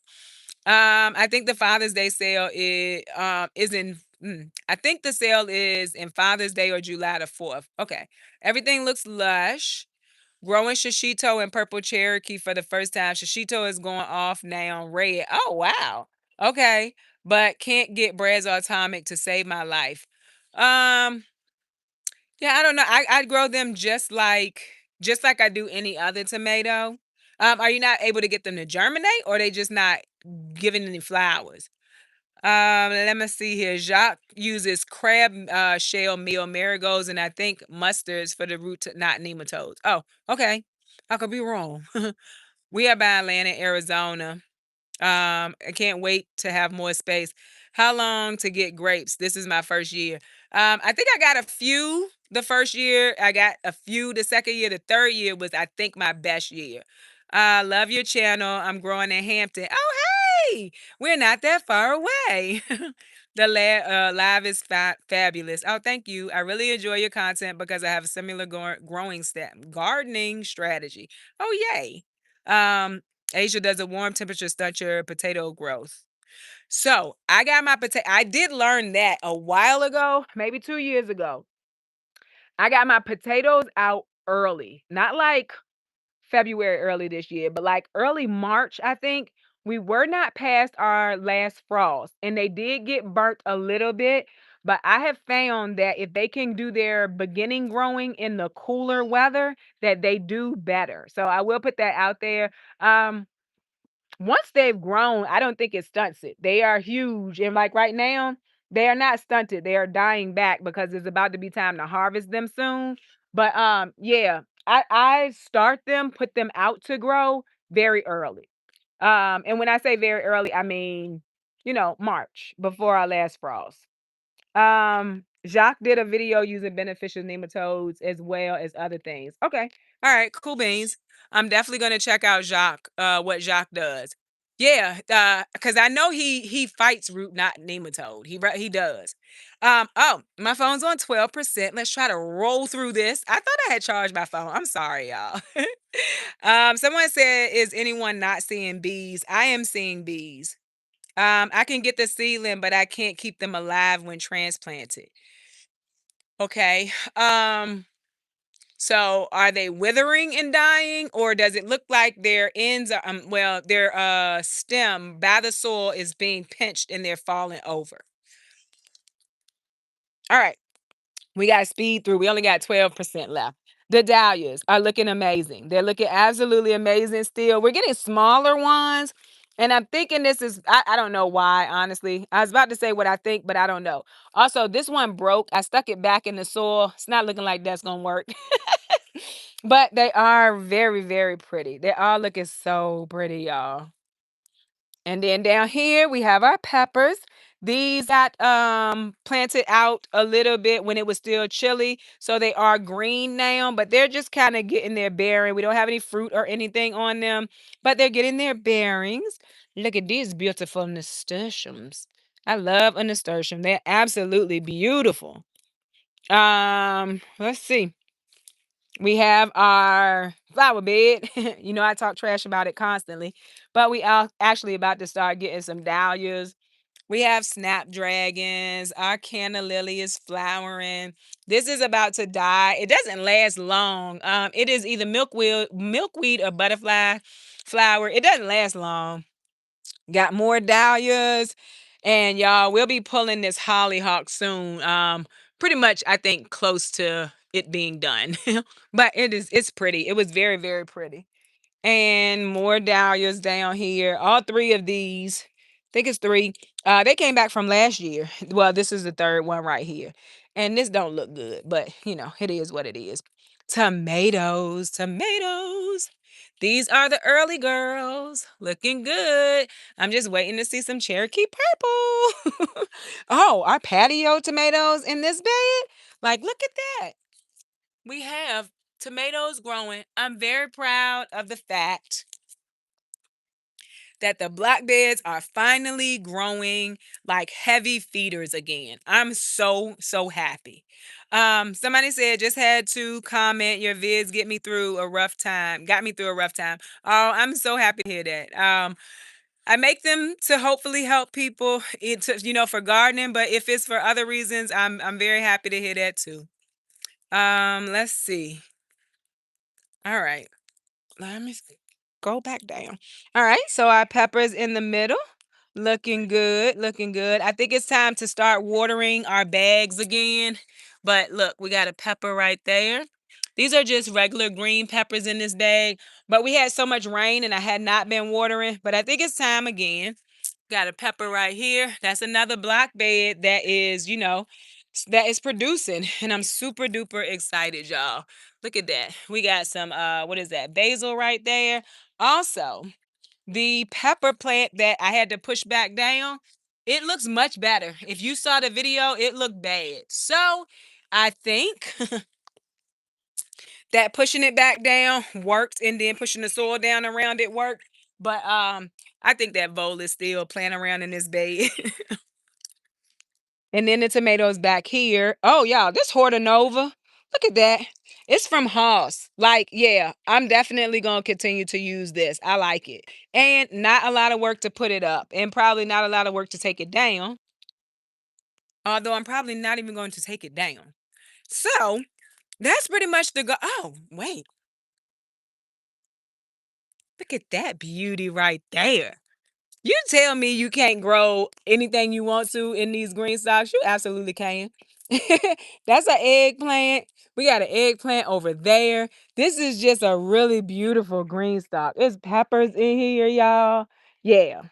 I think the Father's Day sale is in. I think the sale is in Father's Day or July the 4th. Okay, everything looks lush. Growing shishito and purple Cherokee for the first time. Shishito is going off now. Red. Oh wow. Okay, but can't get Brad's Atomic to save my life. Um, yeah, I don't know. I'd grow them just like I do any other tomato. Are you not able to get them to germinate, or they just not giving any flowers? Let me see here. Jacques uses crab shell meal, marigolds, and I think mustards for the root, not nematodes. Oh, okay. I could be wrong. We are buying land in Arizona. I can't wait to have more space. How long to get grapes? This is my first year. I think I got a few the first year. I got a few the second year. The third year was, I think, my best year. Love your channel. I'm growing in Hampton. Oh, hey, we're not that far away. Live is fabulous. Oh, thank you. I really enjoy your content because I have a similar gardening strategy. Oh, yay. Um, Asia, does a warm temperature stunt your potato growth? So I got my potato. I did learn that a while ago, maybe 2 years ago. I got my potatoes out early, not like February early this year, but like early March, I think. We were not past our last frost, and they did get burnt a little bit. But I have found that if they can do their beginning growing in the cooler weather, that they do better. So I will put that out there. Um, Once they've grown, I don't think it stunts it. They are huge, and like right now, they are not stunted. They are dying back because it's about to be time to harvest them soon. But yeah, I start them, put them out to grow very early. And when I say very early, I mean, March before our last frost. Jacques did a video using beneficial nematodes as well as other things. Okay. All right, cool beans. I'm definitely gonna check out Jacques, what Jacques does. Yeah, because I know he fights root, not nematode. He does. Oh, my phone's on 12%. Let's try to roll through this. I thought I had charged my phone. I'm sorry, y'all. Someone said, is anyone not seeing bees? I am seeing bees. I can get the seedling, but I can't keep them alive when transplanted. Okay. So are they withering and dying, or does it look like their ends are their stem by the soil is being pinched and they're falling over? All right. We got speed through. We only got 12% left. The dahlias are looking amazing. They're looking absolutely amazing still. We're getting smaller ones. And I'm thinking this is, I don't know why, honestly. I was about to say what I think, but I don't know. Also, this one broke. I stuck it back in the soil. It's not looking like that's going to work. But they are very, very pretty. They are looking so pretty, y'all. And then down here we have our peppers. These got planted out a little bit when it was still chilly, so they are green now, but they're just kind of getting their bearing. We don't have any fruit or anything on them, but they're getting their bearings. Look at these beautiful nasturtiums. I love a nasturtium. They're absolutely beautiful. Let's see. We have our flower bed. I talk trash about it constantly, but we are actually about to start getting some dahlias. We have snapdragons. Our canna lily is flowering. This is about to die. It doesn't last long. It is either milkweed or butterfly flower. It doesn't last long. Got more dahlias, and y'all, we'll be pulling this hollyhock soon. Pretty much, I think, close to it being done. But it's pretty. It was very, very pretty. And more dahlias down here. All three of these, I think it's three. They came back from last year. Well, this is the third one right here. And this don't look good, but it is what it is. Tomatoes, tomatoes. These are the early girls. Looking good. I'm just waiting to see some Cherokee purple. Oh, our patio tomatoes in this bed? Like, look at that. We have tomatoes growing. I'm very proud of the fact that the black beds are finally growing like heavy feeders again. I'm so happy. Somebody said just had to comment your vids get me through a rough time. Got me through a rough time. Oh, I'm so happy to hear that. I make them to hopefully help people, for gardening, but if it's for other reasons, I'm very happy to hear that too. Let's see. All right. Let me go back down. All right, so our peppers in the middle. Looking good, looking good. I think it's time to start watering our bags again. But look, we got a pepper right there. These are just regular green peppers in this bag, but we had so much rain and I had not been watering, but I think it's time again. Got a pepper right here. That's another block bed that is, that is producing. And I'm super duper excited, y'all. Look at that. We got some what is that? Basil right there. Also, the pepper plant that I had to push back down, it looks much better. If you saw the video, it looked bad. So I think that pushing it back down worked and then pushing the soil down around it worked. But I think that vole is still playing around in this bed. And then the tomatoes back here. Oh, y'all, this Hortonova. Look at that. It's from Haas. Like, yeah, I'm definitely going to continue to use this. I like it. And not a lot of work to put it up, and probably not a lot of work to take it down. Although I'm probably not even going to take it down. So that's pretty much the go. Oh, wait. Look at that beauty right there. You tell me you can't grow anything you want to in these green stocks. You absolutely can. That's an eggplant. We got an eggplant over there. This is just a really beautiful green stock. There's peppers in here, y'all. Yeah.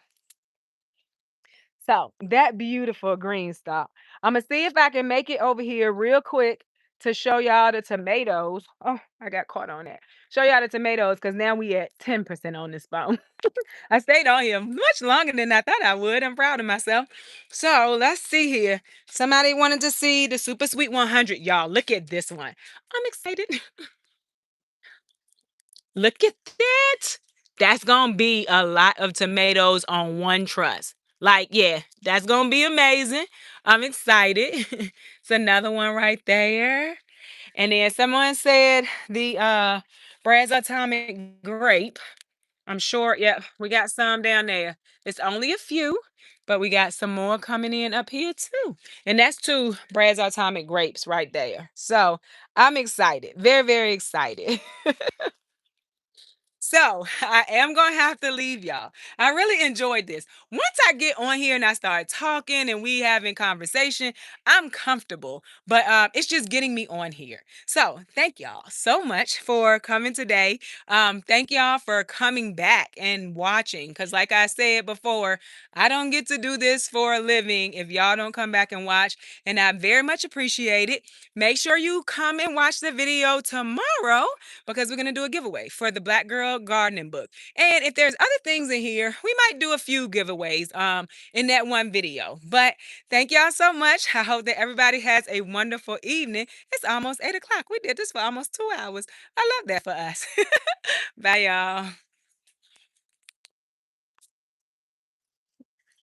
So that beautiful green stock. I'm gonna see if I can make it over here real quick to show y'all the tomatoes. Oh, I got caught on that. Show y'all the tomatoes because now we at 10% on this phone. I stayed on here much longer than I thought I would. I'm proud of myself. So let's see here. Somebody wanted to see the Super Sweet 100. Y'all, look at this one. I'm excited. Look at that. That's going to be a lot of tomatoes on one truss. Like, yeah, that's going to be amazing. I'm excited. It's another one right there. And then someone said the Brad's Atomic Grape. I'm sure, yeah, we got some down there. It's only a few, but we got some more coming in up here too. And that's two Brad's Atomic Grapes right there. So I'm excited. Very, very excited. So I am gonna have to leave y'all. I really enjoyed this. Once I get on here and I start talking and we having conversation, I'm comfortable. But it's just getting me on here. So thank y'all so much for coming today. Thank y'all for coming back and watching. Cause like I said before, I don't get to do this for a living if y'all don't come back and watch. And I very much appreciate it. Make sure you come and watch the video tomorrow because we're going to do a giveaway for the Black Girl Gardening book. And if there's other things in here, we might do a few giveaways in that one video. But thank y'all so much. I hope that everybody has a wonderful evening. It's almost 8 o'clock. We did this for almost 2 hours. I love that for us. Bye, y'all.